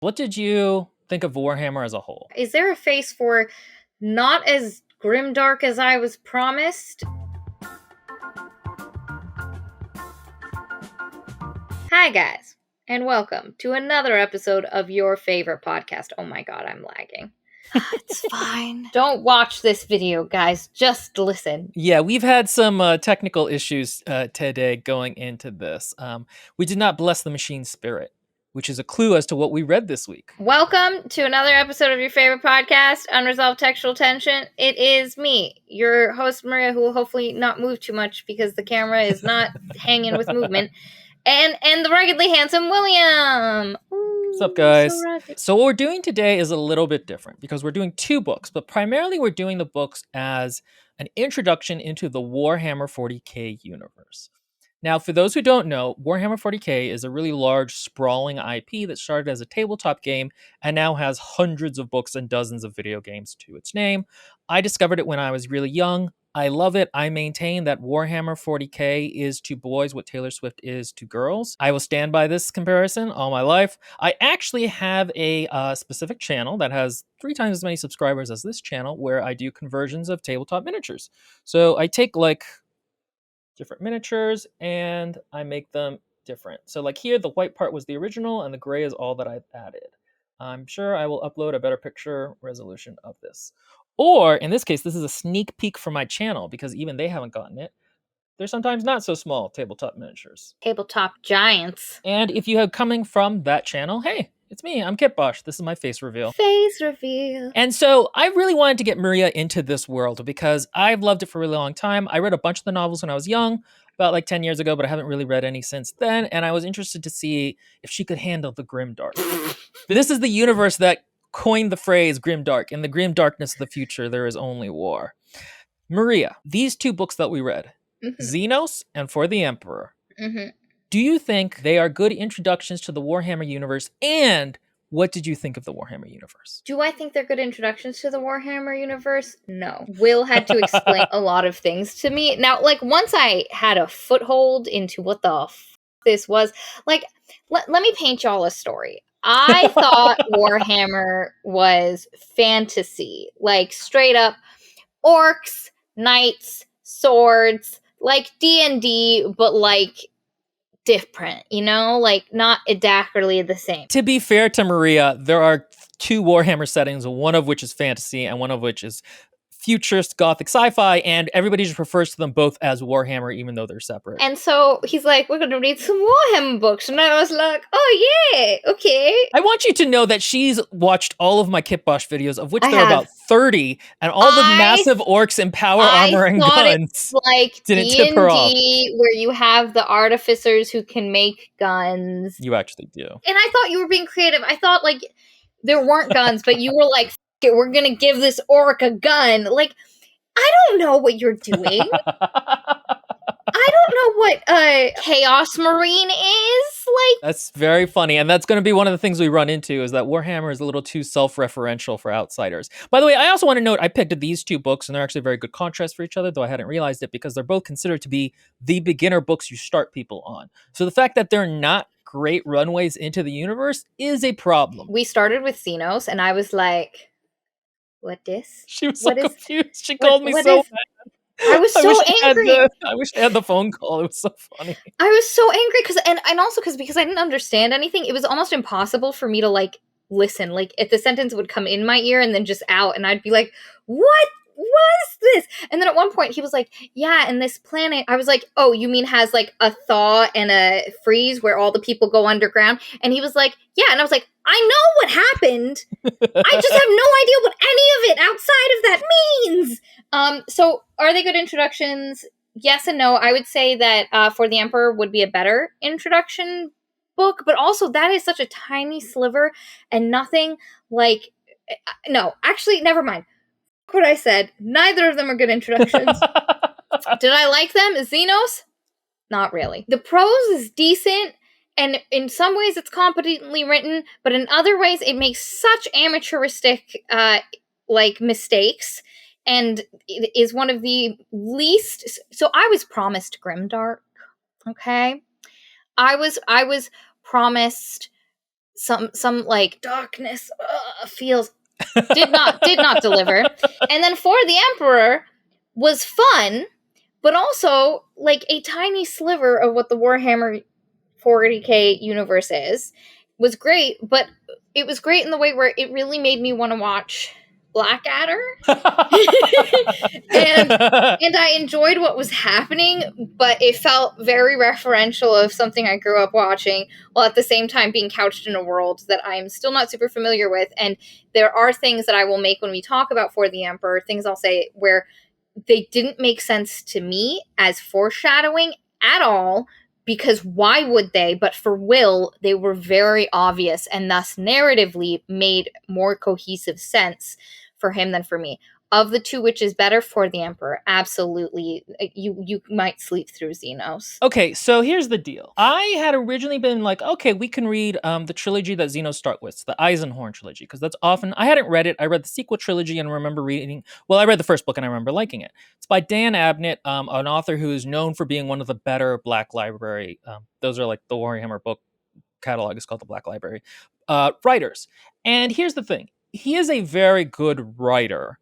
What did you think of Warhammer as a whole? Is there a face for not as grimdark as I was promised? Hi guys, and welcome to another episode of your favorite podcast. Oh my god, I'm lagging. It's fine. Don't watch this video, guys. Just listen. Yeah, we've had some technical issues today going into this. We did not bless the machine spirit, which is a clue as to what we read this week. Welcome to another episode of your favorite podcast, Unresolved Textual Tension. It is me, your host, Maria, who will hopefully not move too much because the camera is not hanging with movement. And the ruggedly handsome William. Ooh, What's up, guys? rugged. So what we're doing today is a little bit different because we're doing two books, but primarily we're doing the books as an introduction into the Warhammer 40k universe. Now, for those who don't know, Warhammer 40k is a really large, sprawling IP that started as a tabletop game and now has hundreds of books and dozens of video games to its name. I discovered it when I was really young. I love it. I maintain that Warhammer 40k is to boys what Taylor Swift is to girls. I will stand by this comparison all my life. I actually have a specific channel that has 3 times as many subscribers as this channel where I do conversions of tabletop miniatures. So I take like different miniatures and I make them different. So like here, the white part was the original and the gray is all that I've added. I'm sure I will upload a better picture resolution of this. Or in this case, this is a sneak peek from my channel because even they haven't gotten it. They're sometimes not so small tabletop miniatures. Tabletop giants. And if you have coming from that channel, hey, it's me. I'm Kit Bosch. This is my face reveal. Face reveal. And so I really wanted to get Maria into this world because I've loved it for a really long time. I read a bunch of the novels when I was young, about like 10 years ago, but I haven't really read any since then. And I was interested to see if she could handle the grimdark. This is the universe that coined the phrase grimdark. In the grim darkness of the future, there is only war. Maria, these 2 books that we read, Xenos and For the Emperor, do you think they are good introductions to the Warhammer universe? And what did you think of the Warhammer universe? Do I think they're good introductions to the Warhammer universe? No. Will had to explain a lot of things to me. Now, like, once I had a foothold into what the this was, like, let me paint y'all a story. I thought Warhammer was fantasy. Like, straight up orcs, knights, swords, like D&D, but, like, different, you know, like not exactly the same. To be fair to Maria, there are 2 Warhammer settings, one of which is fantasy and one of which is futurist gothic sci-fi, and everybody just refers to them both as Warhammer even though they're separate. And so he's like, we're gonna read some Warhammer books, and I was like, oh yeah, okay. I want you to know that she's watched all of my Kit Bosch videos, of which I there are have. about 30, and all the massive orcs and power armor and guns like didn't tip her off. D&D, where you have the artificers who can make guns. You actually do. And I thought you were being creative. I thought like there weren't guns, but you were like, F it, we're gonna give this orc a gun. Like, I don't know what you're doing. I don't know what Chaos Marine is. Like, that's very funny, and that's going to be one of the things we run into, is that Warhammer is a little too self-referential for outsiders. By the way, I also want to note I picked these 2 books, and they're actually very good contrast for each other, though I hadn't realized it, because they're both considered to be the beginner books you start people on. So the fact that they're not great runways into the universe is a problem. We started with Xenos, and I was like, what this? She was so confused. She called me so mad. I was so angry. I wish I had the phone call. It was so funny. I was so angry and also because I didn't understand anything. It was almost impossible for me to like listen. Like if the sentence would come in my ear and then just out, and I'd be like, "What was this?" And then at one point he was like, "Yeah, and this planet." I was like, "Oh, you mean has like a thaw and a freeze where all the people go underground?" And he was like, "Yeah," and I was like, "I know what happened. I just have no idea what any of it outside of that means." So are they good introductions? Yes and no. I would say that For the Emperor would be a better introduction book, but also that is such a tiny sliver and nothing like... No, actually, never mind. What I said. Neither of them are good introductions. Did I like them? Xenos? Not really. The prose is decent, and in some ways it's competently written, but in other ways it makes such amateuristic mistakes, and it is one of the least... So I was promised grimdark, okay? I was promised some like darkness feels did not deliver. And then For the Emperor was fun, but also like a tiny sliver of what the Warhammer 40k universe was great, but it was great in the way where it really made me want to watch Blackadder. and I enjoyed what was happening, but it felt very referential of something I grew up watching, while at the same time being couched in a world that I'm still not super familiar with. And there are things that I will make when we talk about For the Emperor, things I'll say where they didn't make sense to me as foreshadowing at all, because why would they? But for Will, they were very obvious and thus narratively made more cohesive sense for him than for me. Of the two, which is better? For the Emperor, absolutely. You might sleep through Xenos. Okay, so here's the deal. I had originally been like, okay, we can read the trilogy that Xenos start with, the Eisenhorn trilogy, because that's often, I hadn't read it. I read the sequel trilogy and remember reading, well, I read the first book and I remember liking it. It's by Dan Abnett, an author who is known for being one of the better Black Library, those are like the Warhammer book catalog is called the Black Library, writers. And here's the thing. He is a very good writer.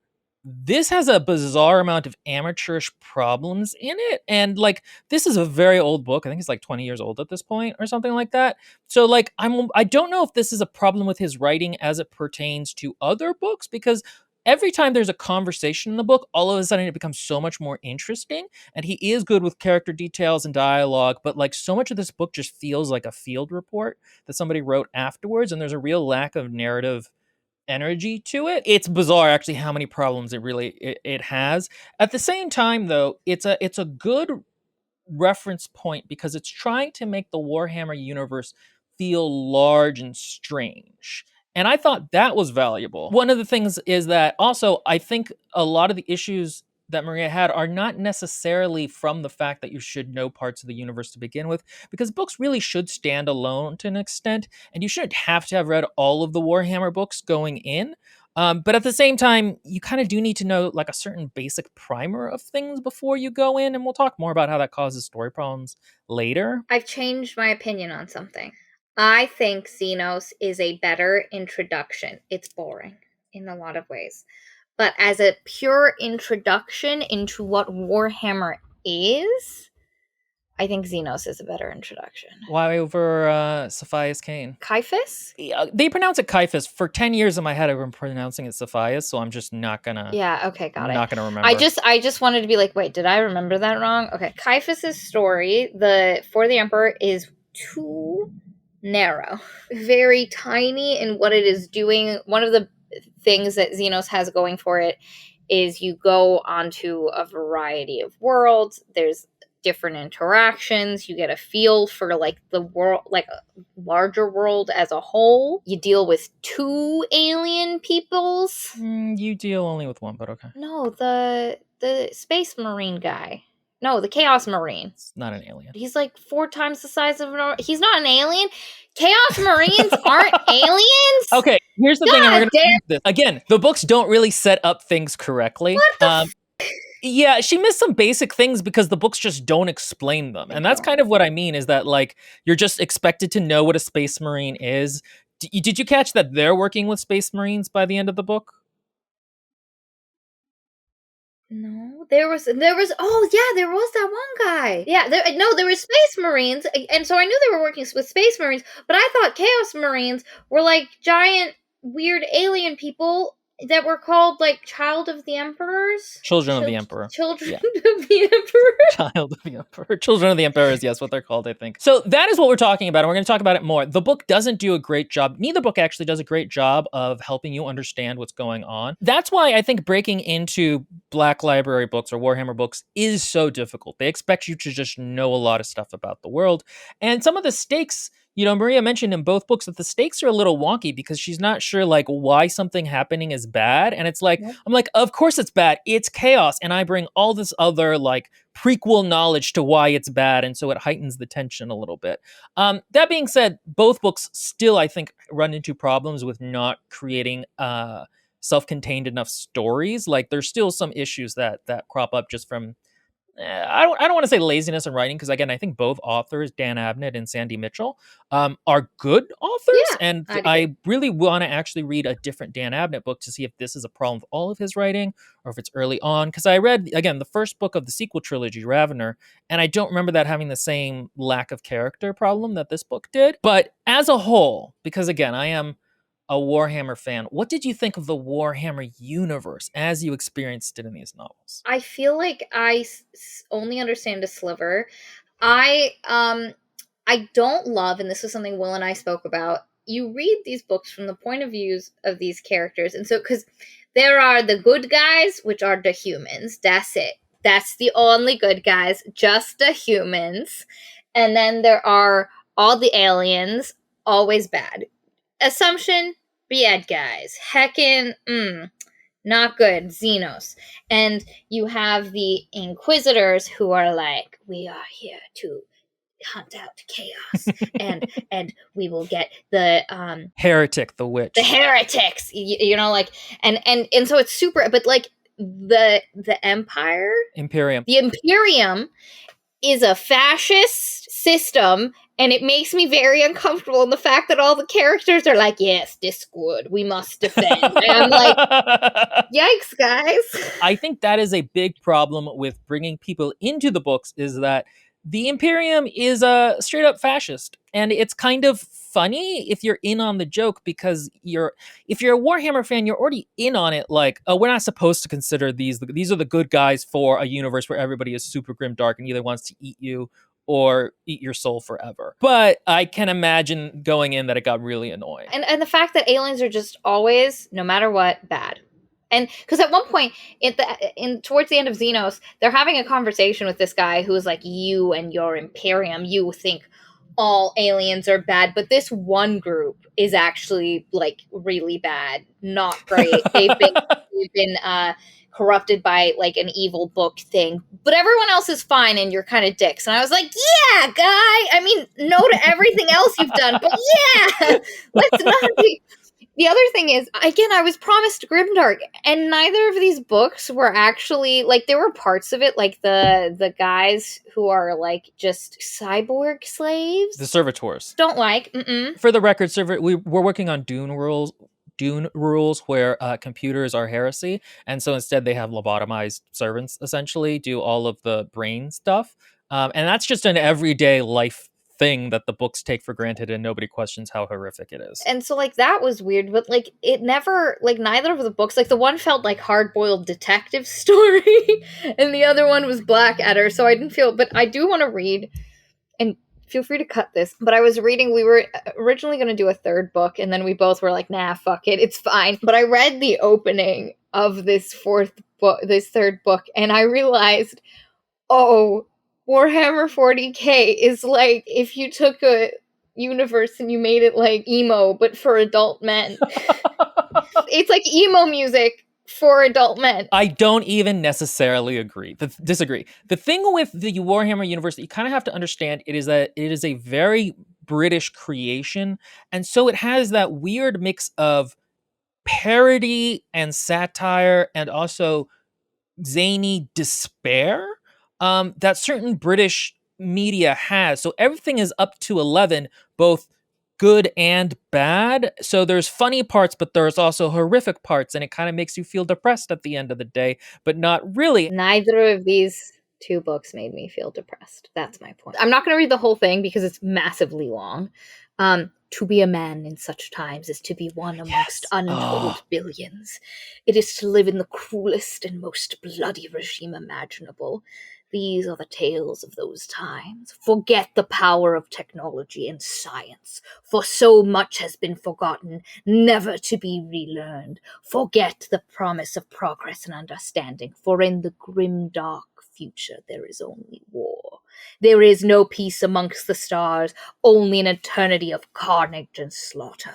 This has a bizarre amount of amateurish problems in it. And like, this is a very old book. I think it's like 20 years old at this point or something like that. So like, I don't know if this is a problem with his writing as it pertains to other books, because every time there's a conversation in the book, all of a sudden it becomes so much more interesting. And he is good with character details and dialogue, but like so much of this book just feels like a field report that somebody wrote afterwards. And there's a real lack of narrative energy to it. It's bizarre actually how many problems it has. At the same time though, it's a good reference point because it's trying to make the Warhammer universe feel large and strange. And I thought that was valuable. One of the things is that also I think a lot of the issues that Maria had are not necessarily from the fact that you should know parts of the universe to begin with, because books really should stand alone to an extent, and you shouldn't have to have read all of the Warhammer books going in. But at the same time, you kind of do need to know like a certain basic primer of things before you go in, and we'll talk more about how that causes story problems later. I've changed my opinion on something. I think Xenos is a better introduction. It's boring in a lot of ways. But as a pure introduction into what Warhammer is, I think Xenos is a better introduction. Why over Cephius Cain? Caiaphas? Yeah, they pronounce it Caiaphas. For 10 years in my head, I've been pronouncing it Cephius, so I'm just not gonna... Yeah, okay, got it. Not gonna remember. I just wanted to be like, wait, did I remember that wrong? Okay, Caiaphas' story, For the Emperor, is too narrow. Very tiny in what it is doing. One of the things that Xenos has going for it is you go onto a variety of worlds. There's different interactions. You get a feel for like the world, like a larger world as a whole. You deal with two alien peoples. You deal only with one, but okay. No, the Space Marine guy. No, the Chaos Marine. It's not an alien. He's like 4 times the size of he's not an alien. Chaos Marines aren't aliens. Okay, here's the thing. We're gonna this. Again, the books don't really set up things correctly. What the yeah, she missed some basic things because the books just don't explain them. And that's kind of what I mean is that like you're just expected to know what a Space Marine is. Did you catch that they're working with Space Marines by the end of the book? No, there was oh yeah, there was that one guy. Yeah, there were Space Marines, and so I knew they were working with Space Marines, but I thought Chaos Marines were like giant weird alien people that were called like Child of the Emperors? Children of the Emperor. Children of the Emperor? Child of the Emperor. Children of the Emperor is, yes, what they're called, I think. So that is what we're talking about, and we're going to talk about it more. The book doesn't do a great job. Neither book actually does a great job of helping you understand what's going on. That's why I think breaking into Black Library books or Warhammer books is so difficult. They expect you to just know a lot of stuff about the world. And some of the stakes... You know, Maria mentioned in both books that the stakes are a little wonky because she's not sure like why something happening is bad. And it's like, I'm like, of course it's bad. It's chaos. And I bring all this other like prequel knowledge to why it's bad. And so it heightens the tension a little bit. That being said, both books still, I think, run into problems with not creating self-contained enough stories. Like there's still some issues that crop up just from I don't want to say laziness in writing, because again, I think both authors, Dan Abnett and Sandy Mitchell, are good authors, Yeah, and I'd agree. I really want to actually read a different Dan Abnett book to see if this is a problem with all of his writing or if it's early on. Because I read again the first book of the sequel trilogy, Ravener, and I don't remember that having the same lack of character problem that this book did. But as a whole, because again, I am a Warhammer fan, what did you think of the Warhammer universe as you experienced it in these novels? I feel like I only understand a sliver. I don't love, and this is something Will and I spoke about. You read these books from the point of views of these characters, and so because there are the good guys, which are the humans. That's it. That's the only good guys, just the humans. And then there are all the aliens, always bad. Assumption, bad guys. Heckin', not good. Xenos. And you have the Inquisitors who are like, we are here to hunt out chaos, and we will get the Heretic, the witch, the heretics. You know, like, and so it's super. But like the Empire, Imperium. the Imperium is a fascist system, and it makes me very uncomfortable in the fact that all the characters are like, yes, Discord, we must defend. And I'm like, yikes, guys. I think that is a big problem with bringing people into the books, is that the Imperium is a straight up fascist. And it's kind of funny if you're in on the joke, because if you're a Warhammer fan, you're already in on it. Like, oh, we're not supposed to consider these are the good guys for a universe where everybody is super grim dark and either wants to eat you or eat your soul forever. But I can imagine going in that it got really annoying. And the fact that aliens are just always, no matter what, bad. And because at one point, towards the end of Xenos, they're having a conversation with this guy who is like, you and your Imperium, you think all aliens are bad, but this one group is actually like really bad, not great. They've been corrupted by like an evil book thing, but everyone else is fine, and you're kind of dicks. And I was like, yeah, guy. I mean, no to everything else you've done, but yeah, let's not be. The other thing is, again, I was promised Grimdark, and neither of these books were actually, like, there were parts of it, like the guys who are, like, just cyborg slaves. The servitors. Don't like. For the record, we're working on Dune rules where computers are heresy, and so instead they have lobotomized servants essentially do all of the brain stuff, and that's just an everyday life thing that the books take for granted, and nobody questions how horrific it is. And so, like, that was weird, but, like, it never, like, neither of the books, like, the one felt like hard-boiled detective story, and the other one was Blackadder, so I didn't feel, but I do want to read, and feel free to cut this, but I was reading, we were originally going to do a third book, and then we both were like, nah, fuck it, it's fine. But I read the opening of this third book, and I realized, oh, Warhammer 40k is like if you took a universe and you made it like emo, but for adult men. It's like emo music for adult men. I don't even necessarily disagree. The thing with the Warhammer universe that you kind of have to understand it is that it is a very British creation, and so it has that weird mix of parody and satire and also zany despair that certain British media has. So everything is up to 11, both good and bad. So there's funny parts, but there's also horrific parts, and it kind of makes you feel depressed at the end of the day, but not really. Neither of these two books made me feel depressed. That's my point. I'm not going to read the whole thing because it's massively long. To be a man in such times is to be one amongst untold billions. It is to live in the cruelest and most bloody regime imaginable. These are the tales of those times. Forget the power of technology and science, for so much has been forgotten, never to be relearned. Forget the promise of progress and understanding, for in the grim dark future there is only war. There is no peace amongst the stars, only an eternity of carnage and slaughter.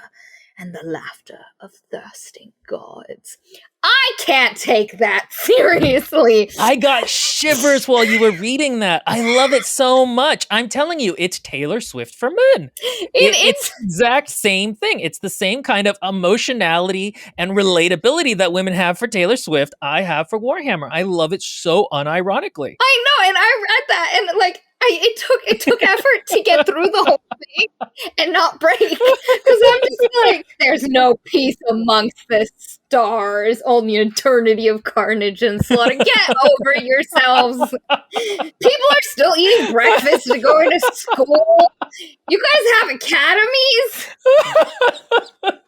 and the laughter of thirsting gods. I can't take that seriously. I got shivers while you were reading that. I love it so much. I'm telling you, it's Taylor Swift for men. It's the exact same thing. It's the same kind of emotionality and relatability that women have for Taylor Swift, I have for Warhammer. I love it so unironically. I know, and I read that, and like, it took effort to get through the whole thing and not break, because I'm just like, there's no peace amongst the stars, only an eternity of carnage and slaughter. Get over yourselves. People are still eating breakfast and going to school. You guys have academies?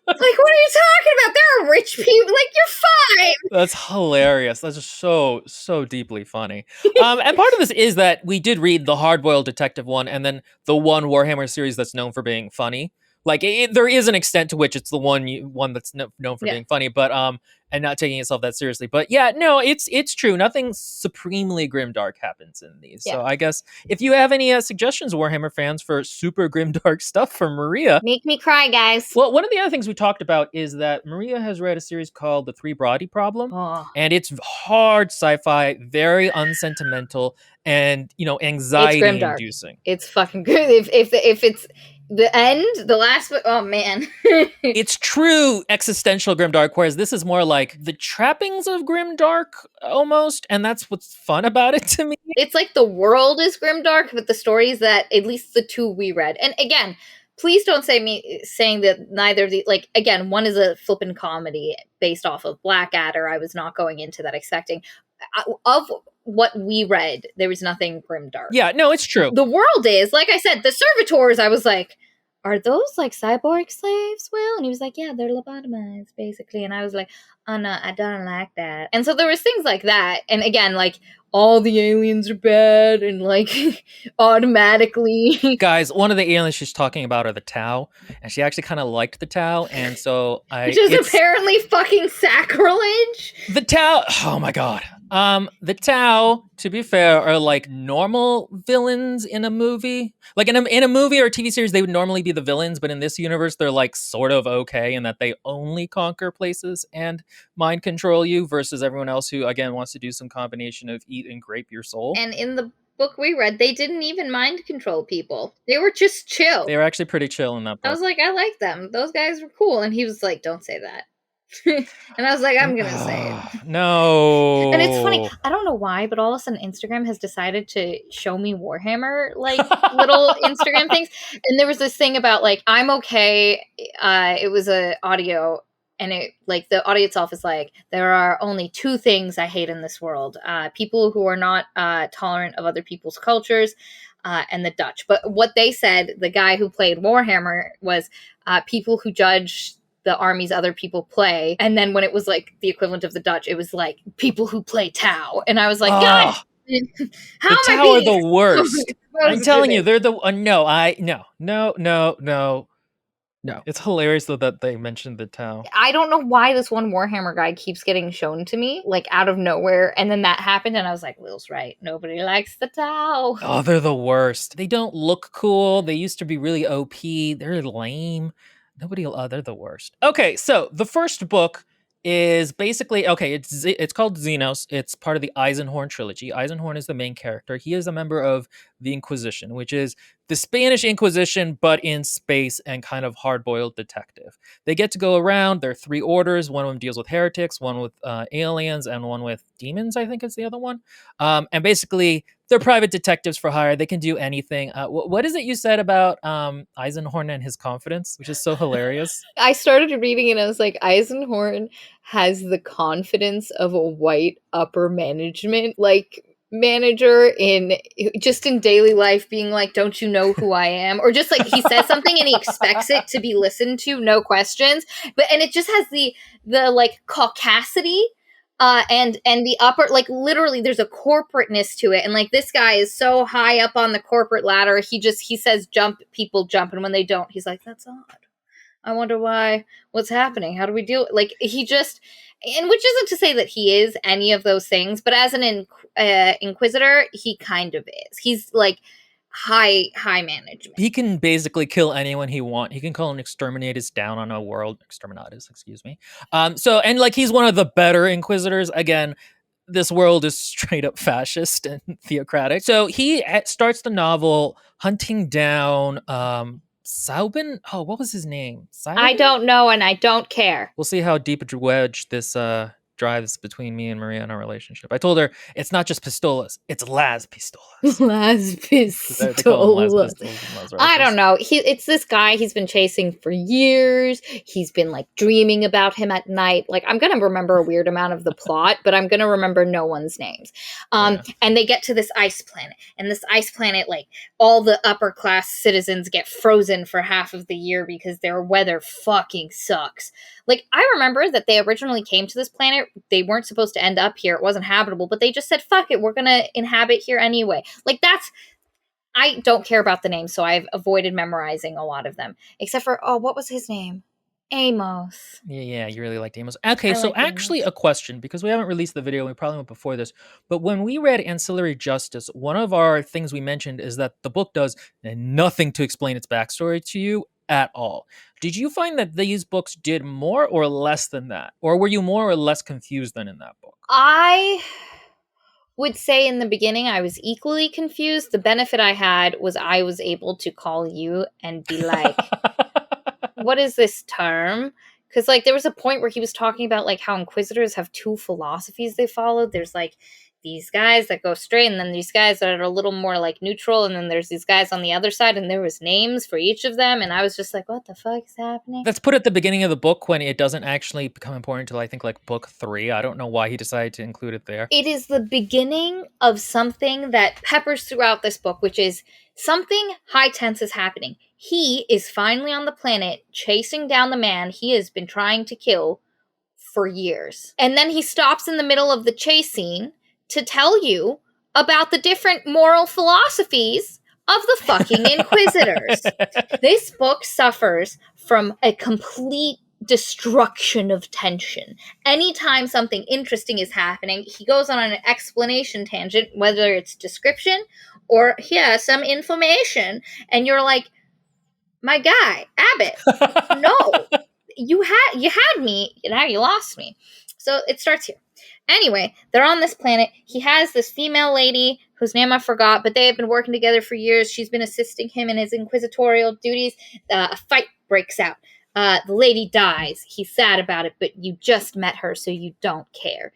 Like, what are you talking about? There are rich people. Like, you're fine. That's hilarious. That's just so deeply funny. And part of this is that we did read the hard-boiled detective one, and then the one Warhammer series that's known for being funny. Like, there is an extent to which it's the one that's known for being funny, but and not taking itself that seriously. But yeah, no, it's true. Nothing supremely grimdark happens in these. Yeah. So I guess if you have any suggestions, Warhammer fans, for super grimdark stuff from Maria, make me cry, guys. well, one of the other things we talked about is that Maria has read a series called The Three Body Problem, and it's hard sci-fi, very unsentimental, and anxiety-inducing. It's fucking good. If it's the end, the last, oh man. It's true existential grimdark, whereas this is more like the trappings of grimdark almost, and that's what's fun about it to me. It's like the world is grimdark, but the stories that, at least the two we read, and again, please don't saying that neither of the, like, again, one is a flippin' comedy based off of Blackadder. I was not going into that expecting. Of what we read, there was nothing grimdark. Yeah, no, it's true. The world is, like I said, the servitors, I was like, are those like cyborg slaves, Will? And he was like, yeah, they're lobotomized, basically. And I was like, oh no, I don't like that. And so there was things like that. And again, like, all the aliens are bad, and like automatically. Guys, one of the aliens she's talking about are the Tau, and she actually kind of liked the Tau, and so which is apparently fucking sacrilege. The Tau, oh my god. The Tau, to be fair, are like normal villains in a movie. Like in a movie or a TV series, they would normally be the villains, but in this universe, they're like sort of okay in that they only conquer places and mind control you, versus everyone else who, again, wants to do some combination of eat and grape your soul. And in the book we read, they didn't even mind control people. They were just chill. They were actually pretty chill in that book. I was like, I like them. Those guys were cool. And he was like, don't say that. And I was like, I'm gonna say it. No. And it's funny, I don't know why, but all of a sudden Instagram has decided to show me Warhammer like little Instagram things. And there was this thing about like, I'm okay. It was a audio, and it, like, the audio itself is like, there are only two things I hate in this world: people who are not tolerant of other people's cultures, and the Dutch. But what they said, the guy who played Warhammer, was people who judge the armies other people play. And then when it was like the equivalent of the Dutch, it was like people who play Tau. And I was like, God, how the am Tau I are the worst. I'm telling you, they're the no. It's hilarious though that they mentioned the Tau. I don't know why this one Warhammer guy keeps getting shown to me, like, out of nowhere. And then that happened, and I was like, Will's right. Nobody likes the Tau. Oh, they're the worst. They don't look cool. They used to be really OP. They're lame. They're the worst. Okay, so the first book is basically, it's called Xenos. It's part of the Eisenhorn trilogy. Eisenhorn is the main character. He is a member of the Inquisition, which is the Spanish Inquisition, but in space and kind of hard-boiled detective. They get to go around. There are three orders. One of them deals with heretics, one with aliens, and one with demons, I think is the other one. And basically, they're private detectives for hire. They can do anything. What is it you said about Eisenhorn and his confidence, which is so hilarious? I started reading and I was like, Eisenhorn has the confidence of a white upper management, like, manager in daily life, being like, don't you know who I am? Or just like, he says something and he expects it to be listened to, no questions. And it just has the like caucasity and the upper, like, literally there's a corporateness to it. And like, this guy is so high up on the corporate ladder, he says jump, people jump, and when they don't, he's like, that's odd. I wonder why. What's happening? How do we deal? Like, he just, and which isn't to say that he is any of those things, but as an inquisitor, he kind of is. He's like high management. He can basically kill anyone he wants. He can call an exterminatus down on a world. Exterminatus, excuse me. And like he's one of the better inquisitors. Again, this world is straight up fascist and theocratic. So he starts the novel hunting down Saubin. Oh, what was his name? I don't know, and I don't care. We'll see how deep a wedge this drives between me and Maria in our relationship. I told her it's not just pistolas, it's Las Pistolas. Las They call him Las Pistolas. Pistolas in Las I Rosas. don't know. It's this guy he's been chasing for years. He's been like dreaming about him at night. Like I'm gonna remember a weird amount of the plot, but I'm gonna remember no one's names. And they get to this ice planet, and this ice planet, like all the upper class citizens get frozen for half of the year because their weather fucking sucks. Like, I remember that they originally came to this planet. They weren't supposed to end up here. It wasn't habitable, but they just said, fuck it, we're going to inhabit here anyway. Like, I don't care about the names, so I've avoided memorizing a lot of them. Except for, what was his name? Amos. Yeah, you really liked Amos. Okay, so actually a question, because we haven't released the video, we probably went before this, but when we read Ancillary Justice, one of our things we mentioned is that the book does nothing to explain its backstory to you at all. Did you find that these books did more or less than that? Or were you more or less confused than in that book? I would say in the beginning I was equally confused. The benefit I had was I was able to call you and be like, what is this term? Because like there was a point where he was talking about like how Inquisitors have two philosophies they follow. There's like these guys that go straight, and then these guys that are a little more like neutral, and then there's these guys on the other side, and there was names for each of them, and I was just like, what the fuck is happening? That's put at the beginning of the book when it doesn't actually become important until I think like book 3. I don't know why he decided to include it there. It is the beginning of something that peppers throughout this book, which is something high tense is happening. He is finally on the planet chasing down the man he has been trying to kill for years. And then he stops in the middle of the chase scene to tell you about the different moral philosophies of the fucking Inquisitors. This book suffers from a complete destruction of tension. Anytime something interesting is happening, he goes on an explanation tangent, whether it's description or here's some information, and you're like, my guy, Abbott, no, you had me, now you lost me. So it starts here. Anyway, they're on this planet. He has this female lady whose name I forgot, but they have been working together for years. She's been assisting him in his inquisitorial duties. A fight breaks out. The lady dies. He's sad about it, but you just met her, so you don't care.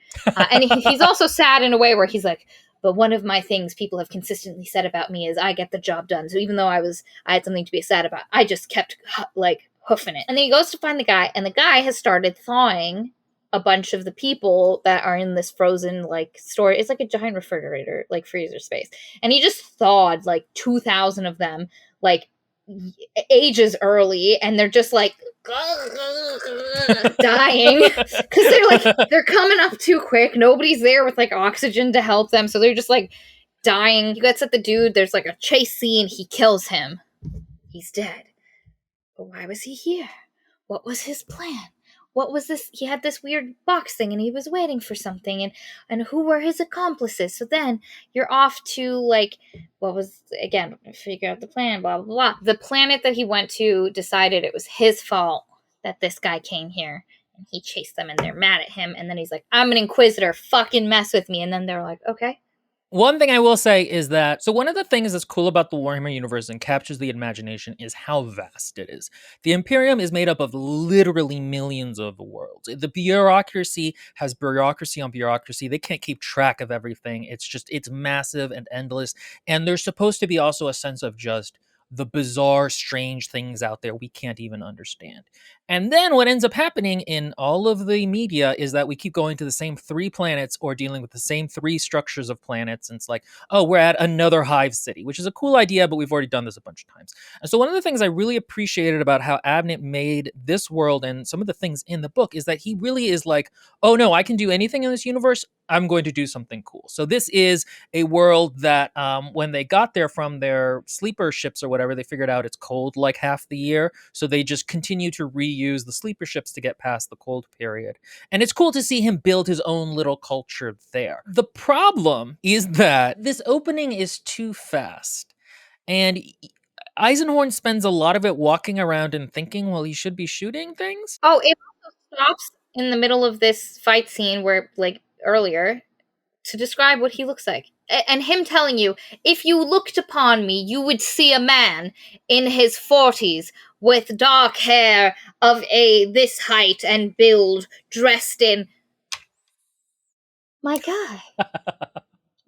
And he's also sad in a way where he's like, but one of my things people have consistently said about me is I get the job done. So even though I had something to be sad about, I just kept like hoofing it. And then he goes to find the guy, and the guy has started thawing a bunch of the people that are in this frozen like store. It's like a giant refrigerator, like freezer space. And he just thawed like 2,000 of them, like ages early, and they're just like dying because they're coming up too quick. Nobody's there with like oxygen to help them, so they're just like dying. He gets at the dude. There's like a chase scene. He kills him. He's dead. But why was he here? What was his plan? What was this? He had this weird box thing, and he was waiting for something, and who were his accomplices? So then you're off to like, what was, again, figure out the plan, blah, blah, blah. The planet that he went to decided it was his fault that this guy came here, and he chased them, and they're mad at him, and then he's like, I'm an Inquisitor, fucking mess with me, and then they're like, okay. One thing I will say is that, so one of the things that's cool about the Warhammer universe and captures the imagination is how vast it is. The Imperium is made up of literally millions of worlds. The bureaucracy has bureaucracy on bureaucracy. They can't keep track of everything. It's massive and endless. And there's supposed to be also a sense of just the bizarre, strange things out there we can't even understand. And then what ends up happening in all of the media is that we keep going to the same 3 planets or dealing with the same 3 structures of planets. And it's like, oh, we're at another hive city, which is a cool idea, but we've already done this a bunch of times. And so one of the things I really appreciated about how Abnett made this world and some of the things in the book is that he really is like, oh no, I can do anything in this universe. I'm going to do something cool. So this is a world that when they got there from their sleeper ships or whatever, they figured out it's cold like half the year. So they just continue to reuse the sleeper ships to get past the cold period. And it's cool to see him build his own little culture there. The problem is that this opening is too fast. And Eisenhorn spends a lot of it walking around and thinking, well, he should be shooting things. Oh, it also stops in the middle of this fight scene where, like, earlier, to describe what he looks like. And him telling you, if you looked upon me, you would see a man in his 40s with dark hair of this height and build, dressed in. My guy.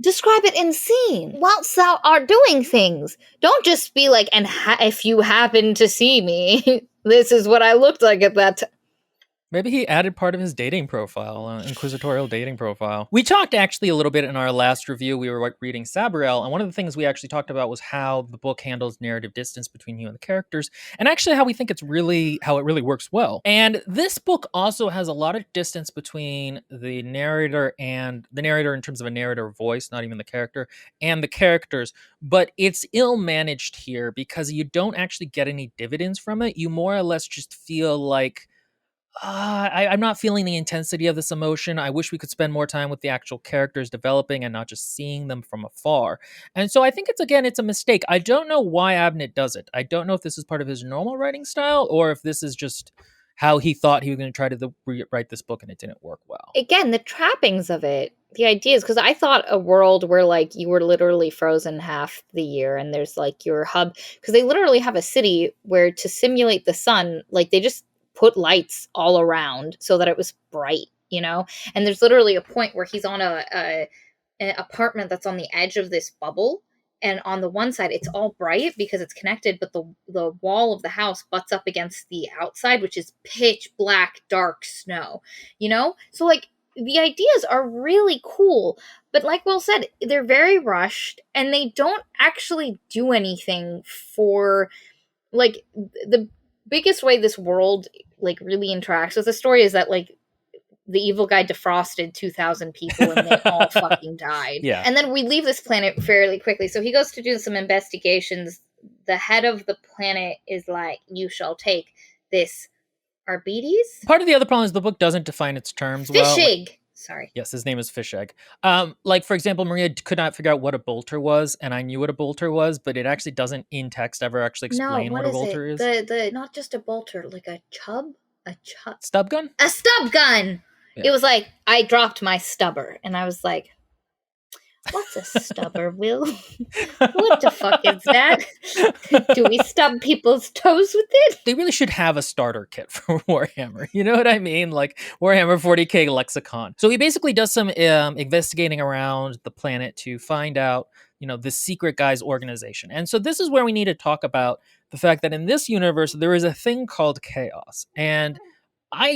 Describe it in scene whilst thou art doing things. Don't just be like, and if you happen to see me, this is what I looked like at that time. Maybe he added part of his dating profile, inquisitorial dating profile. We talked actually a little bit in our last review. We were reading Sabriel, and one of the things we actually talked about was how the book handles narrative distance between you and the characters, and actually how we think how it really works well. And this book also has a lot of distance between the narrator in terms of a narrator voice, not even the character, and the characters. But it's ill managed here because you don't actually get any dividends from it. You more or less just feel like, I'm not feeling the intensity of this emotion. I wish we could spend more time with the actual characters developing and not just seeing them from afar. And so I think it's a mistake. I don't know why Abnett does it. I don't know if this is part of his normal writing style or if this is just how he thought he was going to try to write this book and it didn't work well. Again, the trappings of it, the ideas, because I thought a world where like you were literally frozen half the year and there's like your hub, because they literally have a city where to simulate the sun, like they just put lights all around so that it was bright, and there's literally a point where he's on an apartment that's on the edge of this bubble, and on the one side it's all bright because it's connected, but the wall of the house butts up against the outside, which is pitch black dark snow, so like the ideas are really cool, but like Will said, they're very rushed and they don't actually do anything for like the biggest way this world like really interacts with the story is that like the evil guy defrosted 2,000 people and they all fucking died. Yeah. And then we leave this planet fairly quickly. So he goes to do some investigations. The head of the planet is like, you shall take this Arbites? Part of the other problem is the book doesn't define its terms well. Fish egg. Sorry. Yes, his name is Fish Egg. Like, for example, Maria could not figure out what a bolter was, and I knew what a bolter was, but it actually doesn't, in text, ever actually explain what a bolter is. The not just a bolter, like a chub? A chub? Stub gun? A stub gun! Yeah. It was like, I dropped my stubber, and I was like, what's a stubber, Will? What the fuck is that? Do we stub people's toes with it? They really should have a starter kit for Warhammer. You know what I mean? Like Warhammer 40k lexicon. So he basically does some investigating around the planet to find out, the secret guy's organization. And so this is where we need to talk about the fact that in this universe, there is a thing called chaos. And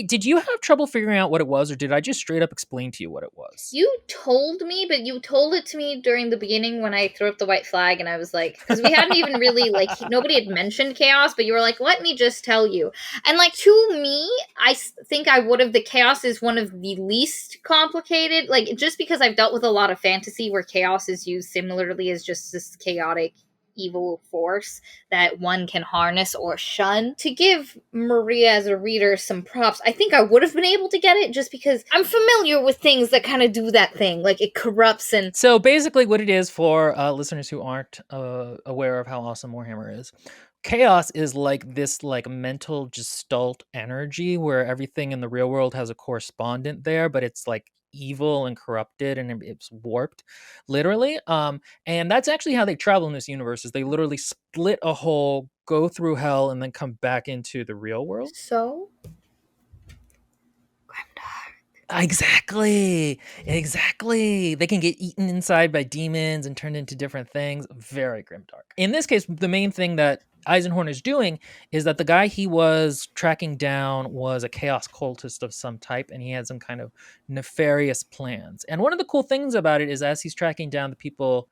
did you have trouble figuring out what it was, or did I just straight up explain to you what it was? You told me, but you told it to me during the beginning when I threw up the white flag, and I was like, because we hadn't even really, like, nobody had mentioned chaos, but you were like, let me just tell you. And, like, to me, I think I would have, the chaos is one of the least complicated, like, just because I've dealt with a lot of fantasy where chaos is used similarly as just this chaotic evil force that one can harness or shun. To give Maria as a reader some props, I think I would have been able to get it just because I'm familiar with things that kind of do that thing, like it corrupts. And so basically what it is for listeners who aren't aware of how awesome Warhammer is, chaos is like this like mental gestalt energy where everything in the real world has a correspondent there, but it's like evil and corrupted and it's warped, literally. And that's actually how they travel in this universe, is they literally split a hole, go through hell, and then come back into the real world. So Exactly. They can get eaten inside by demons and turned into different things. Very grimdark. In this case, the main thing that Eisenhorn is doing is that the guy he was tracking down was a chaos cultist of some type, and he had some kind of nefarious plans. And one of the cool things about it is as he's tracking down the people,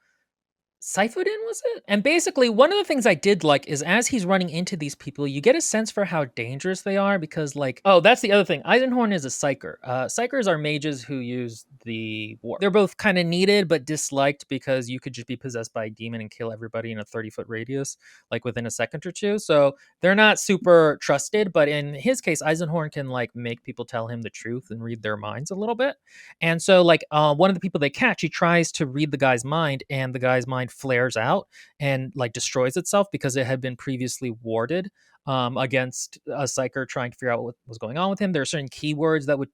Seifuddin, was it? And basically, one of the things I did like is as he's running into these people, you get a sense for how dangerous they are because, like, oh, that's the other thing. Eisenhorn is a psyker. Psykers are mages who use the warp. They're both kind of needed but disliked because you could just be possessed by a demon and kill everybody in a 30-foot radius, like within a second or two. So they're not super trusted, but in his case, Eisenhorn can, like, make people tell him the truth and read their minds a little bit. And so, like, one of the people they catch, he tries to read the guy's mind, and the guy's mind flares out and like destroys itself because it had been previously warded against a psyker trying to figure out what was going on with him. There are certain keywords that would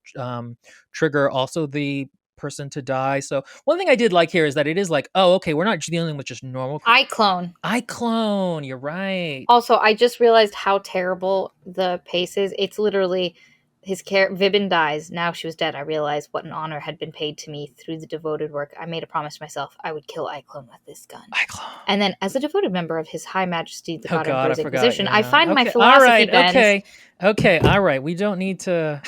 trigger also the person to die. So one thing I did like here is that it is like, oh, okay, we're not dealing with just normal iClone. iClone. You're right. Also, I just realized how terrible the pace is. It's literally Vibin dies. Now she was dead. I realized what an honor had been paid to me through the devoted work. I made a promise to myself I would kill iClone with this gun. iClone. And then, as a devoted member of His High Majesty, the Oh God God, I Emperor's forgot. Inquisition, Yeah. I find my Okay, philosophy all right, bends. Okay, all right. We don't need to.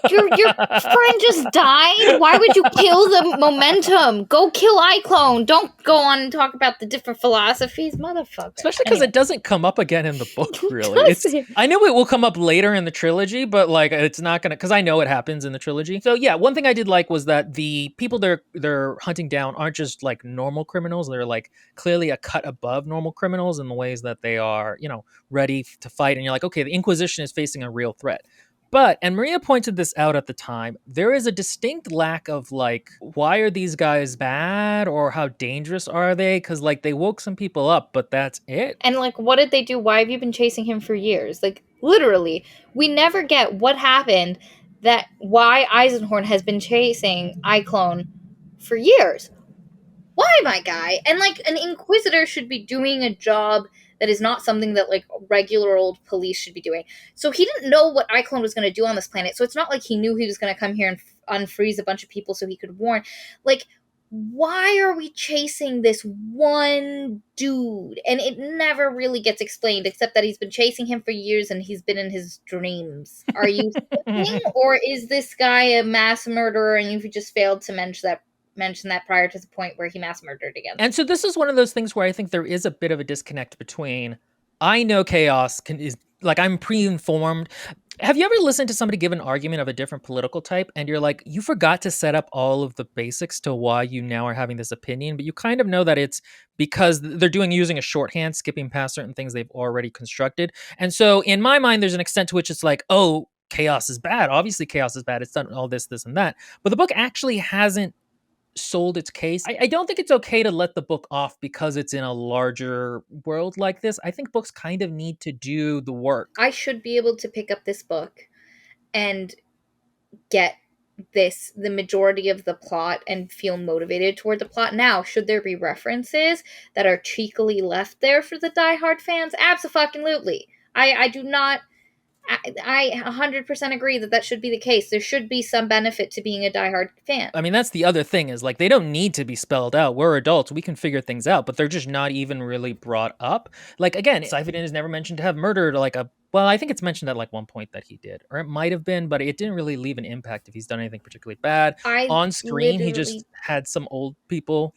Your friend just died? Why would you kill the momentum? Go kill iClone. Don't go on and talk about the different philosophies, motherfucker. Especially because Anyway. it doesn't come up again in the book, really. I know it will come up later in the trilogy, but like it's not gonna, because I know it happens in the trilogy. So yeah, one thing I did like was that the people they're hunting down aren't just like normal criminals. They're like clearly a cut above normal criminals in the ways that they are, ready to fight. And you're like, okay, the Inquisition is facing a real threat. But, and Maria pointed this out at the time, there is a distinct lack of like, why are these guys bad or how dangerous are they? Because like they woke some people up, but that's it. And like, what did they do? Why have you been chasing him for years? Like, literally, we never get what happened, that why Eisenhorn has been chasing iClone for years. Why, my guy? And like, an Inquisitor should be doing a job that is not something that like regular old police should be doing. So he didn't know what iClone was going to do on this planet. So it's not like he knew he was going to come here and unfreeze a bunch of people so he could warn. Like, why are we chasing this one dude? And it never really gets explained, except that he's been chasing him for years and he's been in his dreams. Are you thinking, or is this guy a mass murderer and you've just failed to mention that prior to the point where he mass murdered again? And so this is one of those things where I think there is a bit of a disconnect between, I know chaos is like, I'm pre-informed. Have you ever listened to somebody give an argument of a different political type and you're like, you forgot to set up all of the basics to why you now are having this opinion, but you kind of know that it's because they're using a shorthand, skipping past certain things they've already constructed. And so in my mind, there's an extent to which it's like, oh, chaos is bad. Obviously chaos is bad. It's done all this, and that. But the book actually hasn't sold its case. I don't think it's okay to let the book off because it's in a larger world like this. I think books kind of need to do the work. I should be able to pick up this book and get the majority of the plot and feel motivated toward the plot. Now, should there be references that are cheekily left there for the diehard fans? Abso-fucking-lutely. I do not... I 100% agree that should be the case. There should be some benefit to being a diehard fan. I mean, that's the other thing is like, they don't need to be spelled out. We're adults. We can figure things out, but they're just not even really brought up. Like, again, Seifertin is never mentioned to have murdered well, I think it's mentioned at like one point that he did, or it might have been, but it didn't really leave an impact if he's done anything particularly bad. On screen, he just had some old people.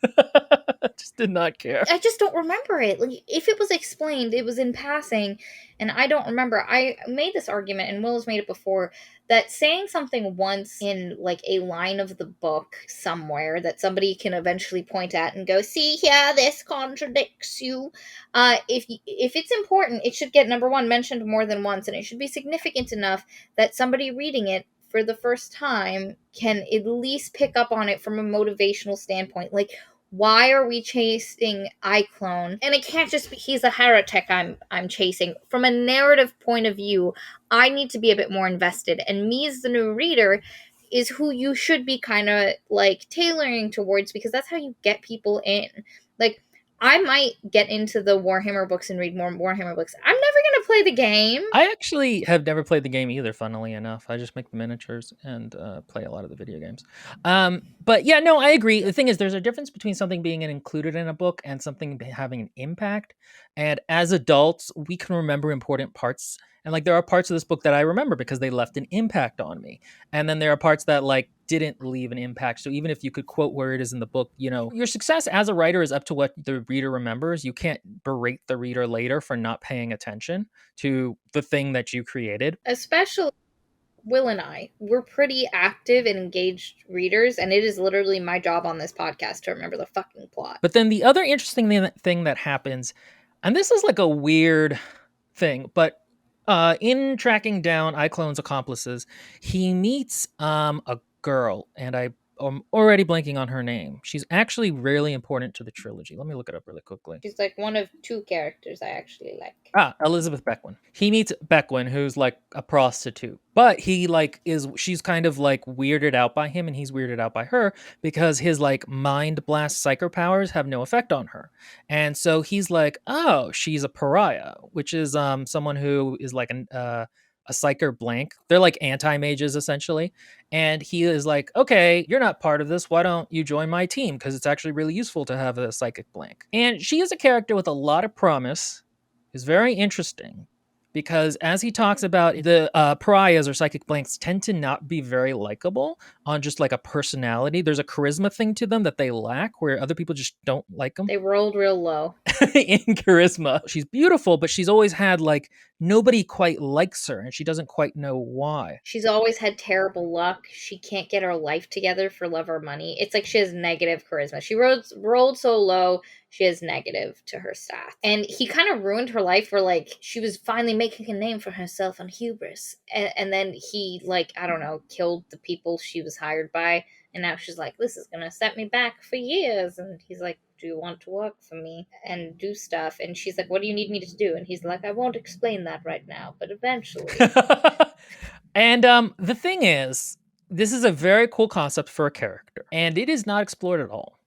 Just did not care. I just don't remember it. Like, if it was explained, it was in passing, and I don't remember. I made this argument, and Will's made it before, that saying something once in like a line of the book somewhere that somebody can eventually point at and go, see here, this contradicts you. If it's important, it should get, number one, mentioned more than once, and it should be significant enough that somebody reading it for the first time can at least pick up on it from a motivational standpoint. Like, why are we chasing iClone? And it can't just be he's a heretic I'm chasing. From a narrative point of view, I need to be a bit more invested. And me as the new reader is who you should be kind of like tailoring towards, because that's how you get people in. Like, I might get into the Warhammer books and read more Warhammer books. I'm never going to play the game. I actually have never played the game either, funnily enough. I just make the miniatures and play a lot of the video games. But yeah, no, I agree. The thing is, there's a difference between something being included in a book and something having an impact. And as adults, we can remember important parts. And like, there are parts of this book that I remember because they left an impact on me. And then there are parts that like didn't leave an impact. So even if you could quote where it is in the book, your success as a writer is up to what the reader remembers. You can't berate the reader later for not paying attention to the thing that you created. Especially Will and I, we're pretty active and engaged readers, and it is literally my job on this podcast to remember the fucking plot. But then the other interesting thing that happens, and this is like a weird thing, but in tracking down iClone's accomplices, he meets a girl, and I I'm already blanking on her name. She's actually really important to the trilogy. Let me look it up really quickly. She's like one of 2 characters I actually like. Elizabeth Beckwin. He meets Beckwin, who's like a prostitute, but she's kind of like weirded out by him, and he's weirded out by her because his like mind blast psycho powers have no effect on her, and so he's like, oh, she's a pariah, which is someone who is like a psyker blank. They're like anti mages essentially, and he is like, okay, you're not part of this. Why don't you join my team? Because it's actually really useful to have a psychic blank. And she is a character with a lot of promise. Is very interesting because as he talks about the pariahs or psychic blanks tend to not be very likable on just like a personality. There's a charisma thing to them that they lack where other people just don't like them. They rolled real low. In charisma. She's beautiful, but she's always had like nobody quite likes her and she doesn't quite know why. She's always had terrible luck. She can't get her life together for love or money. It's like she has negative charisma. She rolled so low, she has negative to her stats. And he kind of ruined her life where like she was finally making a name for herself on hubris. And then he like, I don't know, killed the people she was hired by. And now she's like, this is going to set me back for years. And he's like, do you want to work for me and do stuff? And she's like, what do you need me to do? And he's like, I won't explain that right now, but eventually. And the thing is, this is a very cool concept for a character, and it is not explored at all.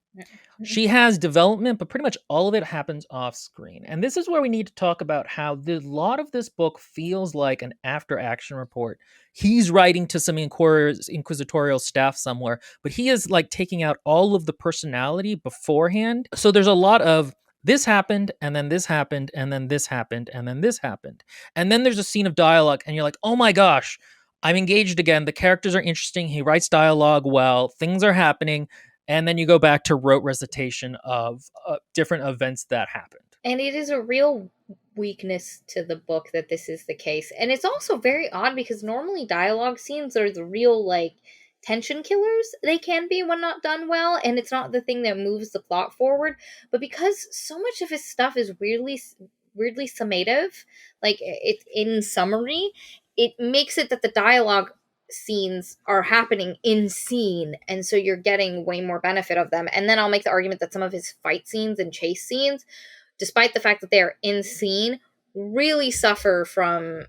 She has development, but pretty much all of it happens off screen. And this is where we need to talk about how a lot of this book feels like an after action report. He's writing to some inquisitorial staff somewhere, but he is like taking out all of the personality beforehand. So there's a lot of this happened, and then this happened, and then this happened, and then this happened. And then there's a scene of dialogue, and you're like, oh my gosh, I'm engaged again. The characters are interesting. He writes dialogue well. Things are happening. And then you go back to rote recitation of different events that happened. And it is a real weakness to the book that this is the case. And it's also very odd because normally dialogue scenes are the real, like, tension killers. They can be when not done well, and it's not the thing that moves the plot forward. But because so much of his stuff is weirdly summative, like, it's in summary, it makes it that the dialogue scenes are happening in scene, and so you're getting way more benefit of them. And then I'll make the argument that some of his fight scenes and chase scenes, despite the fact that they are in scene, really suffer from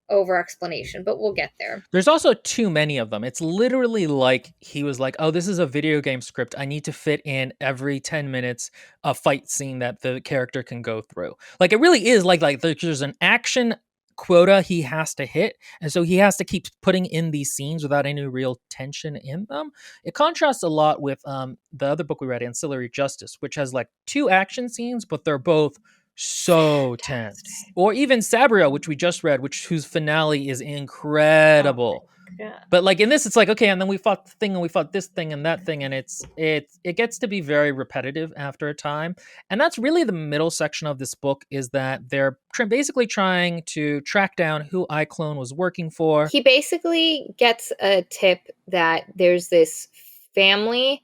over explanation, but we'll get there. There's also too many of them. It's literally like he was like, oh, this is a video game script. I need to fit in every 10 minutes a fight scene that the character can go through. Like it really is like there's an action quota he has to hit, and so he has to keep putting in these scenes without any real tension in them. It contrasts a lot with the other book we read, Ancillary Justice, which has like 2 action scenes, but they're both so tense. Or even Sabria, which we just read, whose finale is incredible. Yeah. But like in this, it's like, okay, and then we fought the thing, and we fought this thing and that thing, and it gets to be very repetitive after a time. And that's really the middle section of this book, is that they're basically trying to track down who iClone was working for. He basically gets a tip that there's this family.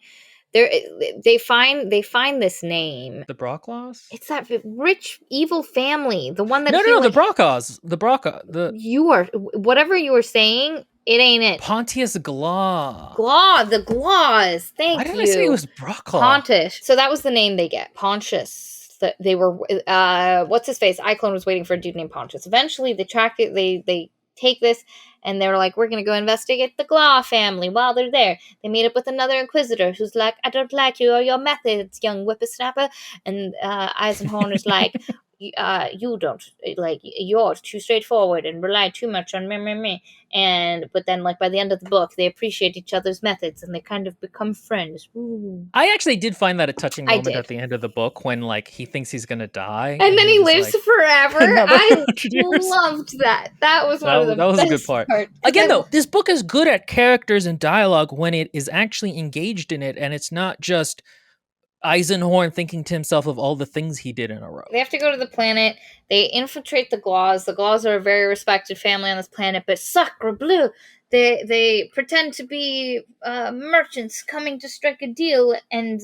They find this name. The Brocklaws? It's that rich evil family, the one that No, like, the Brocklaws. You are whatever you were saying. It ain't it. Pontius Glaw. The Glaws. Thank you. Why did I say it was Brocklaw? Pontius. So that was the name they get. Pontius. They were. What's his face? iClone was waiting for a dude named Pontius. Eventually, they track it. They take this, and they're like, we're going to go investigate the Glaw family. While they're there, they meet up with another Inquisitor who's like, I don't like you or your methods, young whippersnapper. And Eisenhorn is like, you don't, like, you're too straightforward and rely too much on me. But then, like, by the end of the book, they appreciate each other's methods and they kind of become friends. Ooh. I actually did find that a touching moment at the end of the book when, like, he thinks he's gonna die, and then he lives like, forever. I years. loved that. That was one of the that was best a good part. Parts. Again, though, this book is good at characters and dialogue when it is actually engaged in it, and it's not just Eisenhorn thinking to himself of all the things he did in a row. They have to go to the planet. They infiltrate the Glaws. The Glaws are a very respected family on this planet, but sacre bleu, they pretend to be merchants coming to strike a deal, and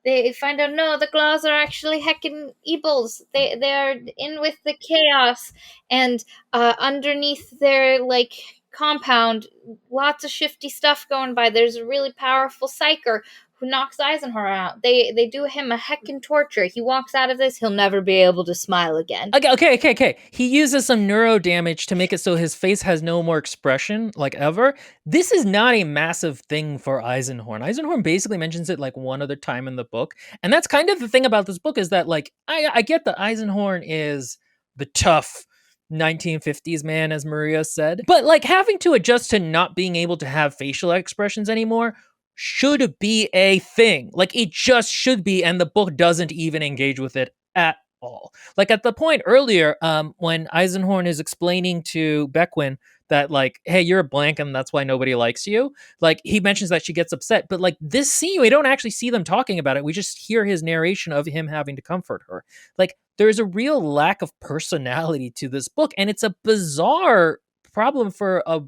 they find out, no, the Glaws are actually heckin' evils. They are in with the chaos, and underneath their, like, compound, lots of shifty stuff going by. There's a really powerful psyker who knocks Eisenhower out. They do him a heckin' torture. He walks out of this, he'll never be able to smile again. Okay. He uses some neuro damage to make it so his face has no more expression, like ever. This is not a massive thing for Eisenhorn. Eisenhorn basically mentions it like one other time in the book. And that's kind of the thing about this book is that, like, I get that Eisenhorn is the tough 1950s man, as Maria said. But, like, having to adjust to not being able to have facial expressions anymore should be a thing. Like, it just should be, and the book doesn't even engage with it at all. Like, at the point earlier, when Eisenhorn is explaining to Beckwin that, like, hey, you're a blank and that's why nobody likes you, like, he mentions that she gets upset. But, like, this scene, we don't actually see them talking about it. We just hear his narration of him having to comfort her. Like, there's a real lack of personality to this book, and it's a bizarre problem for a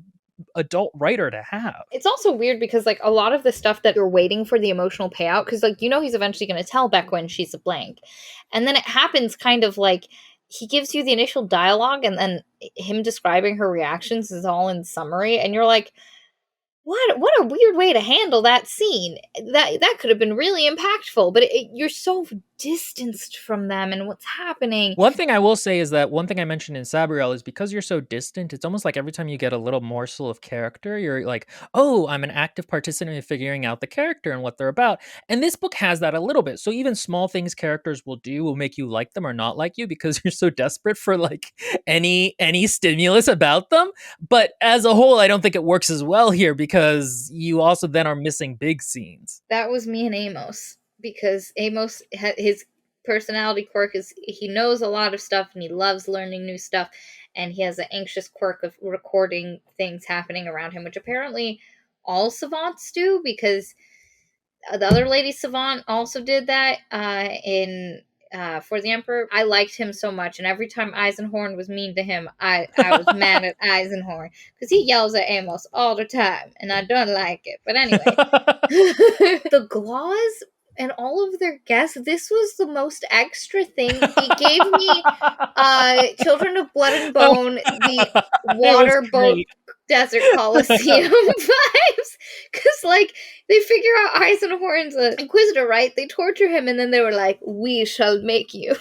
adult writer to have. It's also weird because, like, a lot of the stuff that you're waiting for the emotional payout, because, like, you know, he's eventually going to tell Beckwin she's a blank, and then it happens kind of like he gives you the initial dialogue, and then him describing her reactions is all in summary, and you're like, what a weird way to handle that scene. That could have been really impactful, but you're so distanced from them and what's happening. One thing I will say is that one thing I mentioned in Sabriel is because you're so distant, it's almost like every time you get a little morsel of character, you're like, oh, I'm an active participant in figuring out the character and what they're about. And this book has that a little bit. So even small things characters will do will make you like them or not like you because you're so desperate for, like, any stimulus about them. But as a whole, I don't think it works as well here because you also then are missing big scenes. That was me and Amos, because Amos, his personality quirk is he knows a lot of stuff and he loves learning new stuff, and he has an anxious quirk of recording things happening around him, which apparently all savants do, because the other lady savant also did that in For the Emperor. I liked him so much, and every time Eisenhorn was mean to him, I was mad at Eisenhorn because he yells at Amos all the time, and I don't like it. But anyway, the Glaws and all of their guests, this was the most extra thing. They gave me Children of Blood and Bone, the water boat desert coliseum vibes, because, like, they figure out Eisenhorn's an inquisitor, right? They torture him, and then they were like, we shall make you.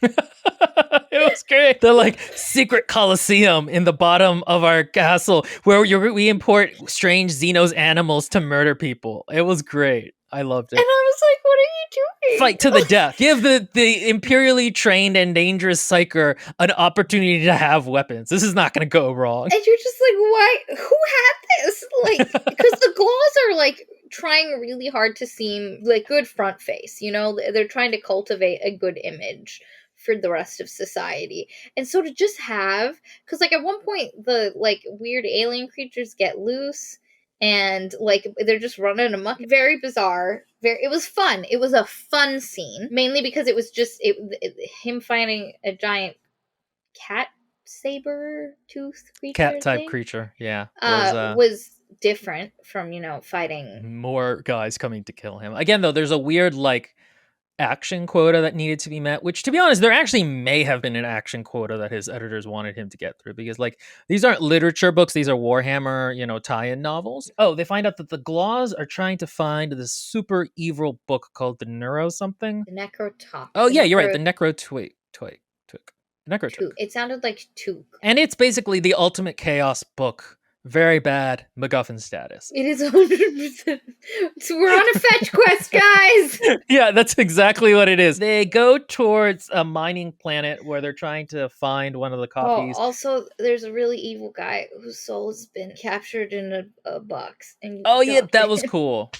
It was great. The, like, secret coliseum in the bottom of our castle where we import strange Xenos animals to murder people. It was great. I loved it. And I was like, what are you doing? Fight to the death. Give the imperially trained and dangerous psyker an opportunity to have weapons. This is not going to go wrong. And you're just like, why? Who had this? Like, because the Glaws are, like, trying really hard to seem like good front face, you know? They're trying to cultivate a good image for the rest of society. And so to just have, because, like, at one point the, like, weird alien creatures get loose and, like, they're just running amok. Very bizarre. It was fun. It was a fun scene, mainly because it was just him fighting a giant cat saber tooth creature, cat type creature. Yeah, was different from, you know, fighting more guys coming to kill him. Again, though, there's a weird, like, action quota that needed to be met, which, to be honest, there actually may have been an action quota that his editors wanted him to get through, because, like, these aren't literature books, these are Warhammer, you know, tie-in novels. Oh, they find out that the Glaws are trying to find this super evil book called the Neuro something. The Necrotok. Oh, yeah, you're right, the Necrotook. Necrotook. It sounded like Took. And it's basically the ultimate chaos book. Very bad MacGuffin status. It is 100%. So we're on a fetch quest, guys! Yeah, that's exactly what it is. They go towards a mining planet where they're trying to find one of the copies. Oh, also, there's a really evil guy whose soul has been captured in a box. And that was cool.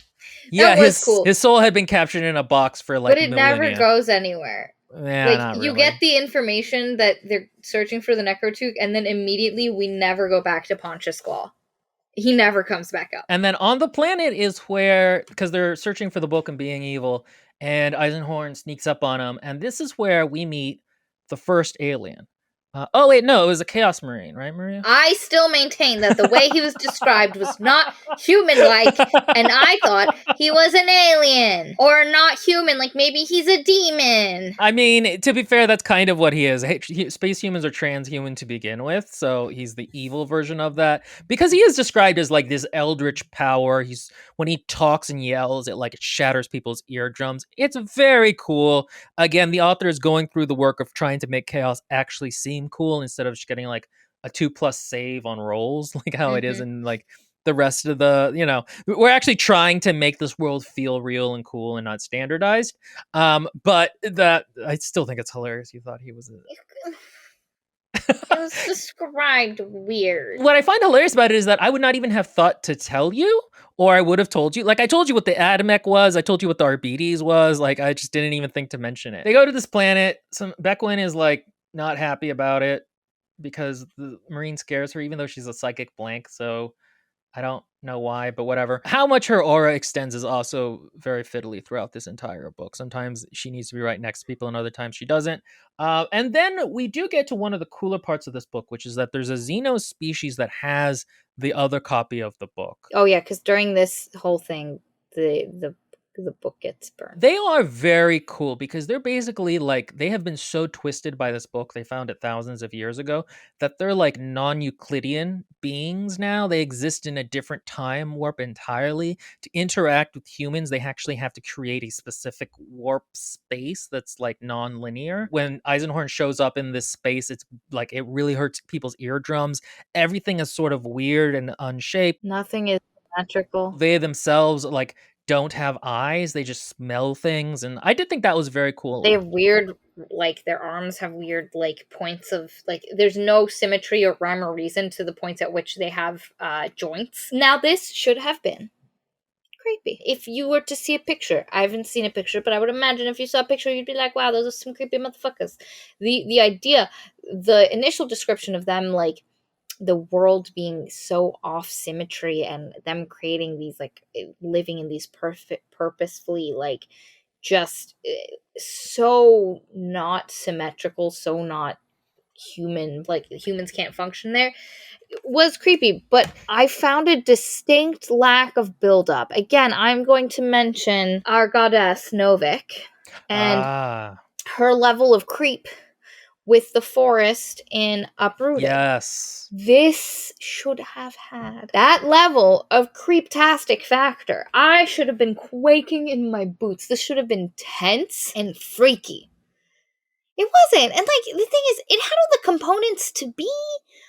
Yeah, cool. His soul had been captured in a box for, like, but it millennia. never goes anywhere. Yeah, like, not really. You get the information that they're searching for the Necrotook, and then immediately we never go back to Pontius Claw. He never comes back up. And then on the planet is where, because they're searching for the book and being evil, and Eisenhorn sneaks up on him, and this is where we meet the first alien. Oh wait, no, it was a Chaos Marine, right, Maria? I still maintain that the way he was described was not human-like, and I thought he was an alien. Or not human, like maybe he's a demon. I mean, to be fair, that's kind of what he is. Space humans are transhuman to begin with, so he's the evil version of that. Because he is described as like this eldritch power. He's when he talks and yells, it shatters people's eardrums. It's very cool. Again, the author is going through the work of trying to make chaos actually seem cool instead of just getting like a 2+ save on rolls, like how it is in like the rest of we're actually trying to make this world feel real and cool and not standardized. But that I still think it's hilarious. You thought he was It was described weird. What I find hilarious about it is that I would not even have thought to tell you, or I would have told you. Like, I told you what the Adamek was. I told you what the Arbites was. Like, I just didn't even think to mention it. They go to this planet. Beckwin is like not happy about it because the Marine scares her, even though she's a psychic blank. So I don't know why, but whatever. How much her aura extends is also very fiddly throughout this entire book. Sometimes she needs to be right next to people, and other times she doesn't. And then we do get to one of the cooler parts of this book, which is that there's a Xenos species that has the other copy of the book. Oh yeah, because during this whole thing, the book gets burned. They are very cool because they're basically like, they have been so twisted by this book, they found it thousands of years ago, that they're like non-Euclidean beings now. They exist in a different time warp entirely. To interact with humans, they actually have to create a specific warp space that's like non-linear. When Eisenhorn shows up in this space, it's like, it really hurts people's eardrums. Everything is sort of weird and unshaped. Nothing is symmetrical. They themselves like don't have eyes, they just smell things, and I did think that was very cool. They have weird, like, their arms have weird, like, points of, like, there's no symmetry or rhyme or reason to the points at which they have joints. Now, this should have been creepy. If you were to see a picture, I haven't seen a picture, but I would imagine if you saw a picture, you'd be like, wow, those are some creepy motherfuckers. The idea, the initial description of them, like, the world being so off symmetry and them creating these, like, living in these purposefully, like, just so not symmetrical, so not human, like humans can't function there, was creepy. But I found a distinct lack of build-up. Again, I'm going to mention our goddess Novik and her level of creep with the forest in Uprooted. Yes. This should have had that level of creeptastic factor. I should have been quaking in my boots. This should have been tense and freaky. It wasn't. And, like, the thing is, it had all the components to be.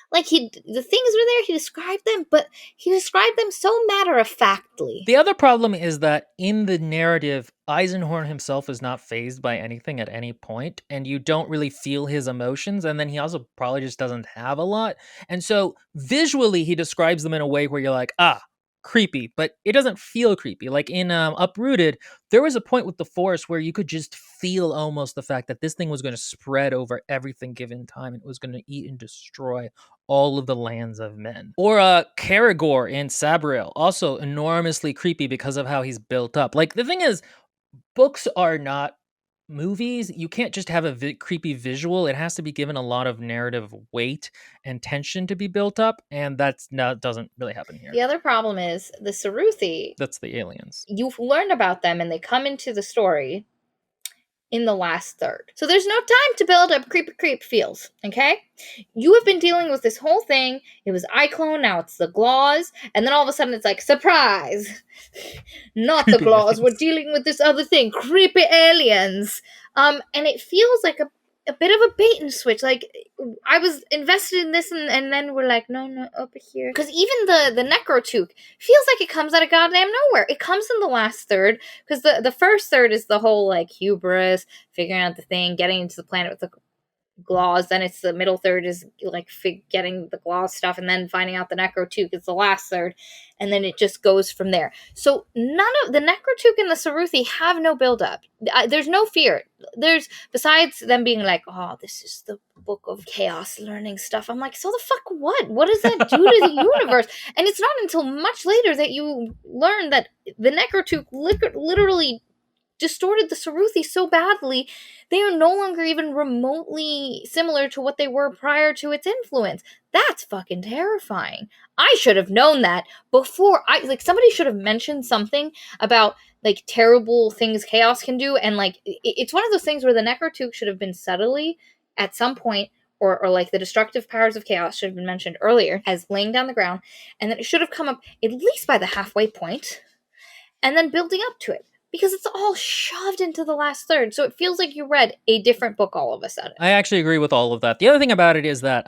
Like, the things were there, he described them, but he described them so matter-of-factly. The other problem is that in the narrative, Eisenhorn himself is not fazed by anything at any point, and you don't really feel his emotions, and then he also probably just doesn't have a lot. And so visually, he describes them in a way where you're like, creepy, but it doesn't feel creepy. Like in Uprooted, there was a point with the forest where you could just feel almost the fact that this thing was going to spread over everything given time, and it was going to eat and destroy all of the lands of men. Or Karagor in Sabriel, also enormously creepy because of how he's built up. Like, the thing is, books are not movies. You can't just have a creepy visual. It has to be given a lot of narrative weight and tension to be built up, and doesn't really happen here. The other problem is the Saruthi. That's the aliens. You've learned about them, and they come into the story in the last third. So there's no time to build up creep feels, okay? You have been dealing with this whole thing. It was iClone, now it's the Glaws, and then all of a sudden it's like, surprise! Not the Glaws, we're dealing with this other thing, creepy aliens. And it feels like a bit of a bait and switch. Like, I was invested in this, and then we're like, no, over here. Because even the Necrotook feels like it comes out of goddamn nowhere. It comes in the last third, because the first third is the whole, like, hubris, figuring out the thing, getting into the planet with the Glaws. Then it's the middle third is, like, getting the Glaws stuff, and then finding out the Necrotook is the last third, and then it just goes from there. So none of the Necrotook and the Saruthi have no build-up. There's no fear. Besides them being like, oh, this is the book of chaos learning stuff. I'm like, so the fuck what? What does that do to the universe? And it's not until much later that you learn that the Necrotook literally distorted the Saruthi so badly, they are no longer even remotely similar to what they were prior to its influence. That's fucking terrifying. I should have known that before. Somebody should have mentioned something about like terrible things chaos can do, and like it's one of those things where the Necrotuk should have been subtly at some point, or like the destructive powers of chaos should have been mentioned earlier as laying down the ground, and then it should have come up at least by the halfway point, and then building up to it. Because it's all shoved into the last third, so it feels like you read a different book all of a sudden. I actually agree with all of that. The other thing about it is that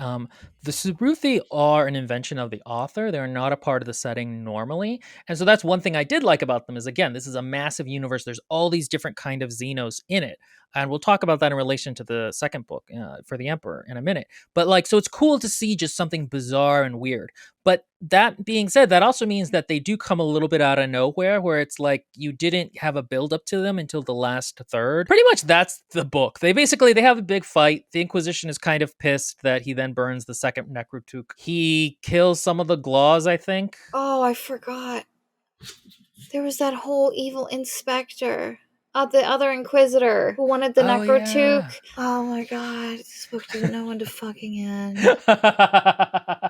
the Subruthi are an invention of the author. They're not a part of the setting normally. And so that's one thing I did like about them is, again, this is a massive universe. There's all these different kind of Xenos in it. And we'll talk about that in relation to the second book for the Emperor in a minute. But like, so it's cool to see just something bizarre and weird. But that being said, that also means that they do come a little bit out of nowhere, where it's like you didn't have a build up to them until the last third. Pretty much that's the book. They have a big fight. The Inquisition is kind of pissed that he then burns the second Necrotuk. He kills some of the Glaws, I think. Oh, I forgot. There was that whole evil inspector. The other Inquisitor who wanted the Necrotuk. Yeah. Oh my god, this book didn't know when to fucking end.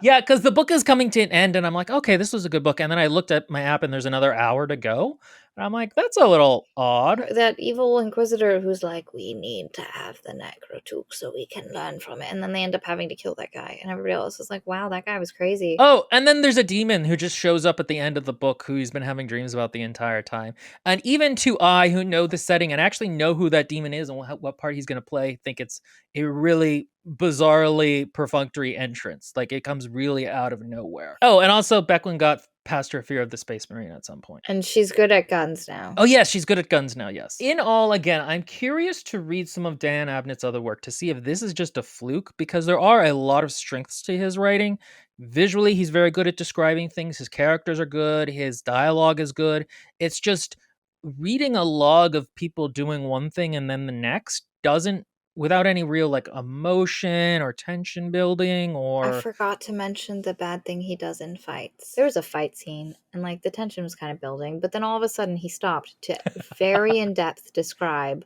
Yeah, because the book is coming to an end, and I'm like, okay, this was a good book. And then I looked at my app, and there's another hour to go. And I'm like, that's a little odd. That evil Inquisitor who's like, we need to have the Necrotuk so we can learn from it. And then they end up having to kill that guy. And everybody else is like, wow, that guy was crazy. Oh, and then there's a demon who just shows up at the end of the book who he's been having dreams about the entire time. And even to I, who know the setting and actually know who that demon is and what part he's going to play, think it's a really bizarrely perfunctory entrance. Like, it comes really out of nowhere. Oh, and also Becklin got past her fear of the Space Marine at some point. And she's good at guns now. Oh, yes, she's good at guns now, yes. In all, again, I'm curious to read some of Dan Abnett's other work to see if this is just a fluke, because there are a lot of strengths to his writing. Visually, he's very good at describing things. His characters are good. His dialogue is good. It's just reading a log of people doing one thing and then the next doesn't, without any real like emotion or tension building. Or I forgot to mention the bad thing he does in fights. There was a fight scene and like the tension was kind of building, but then all of a sudden he stopped to very in-depth describe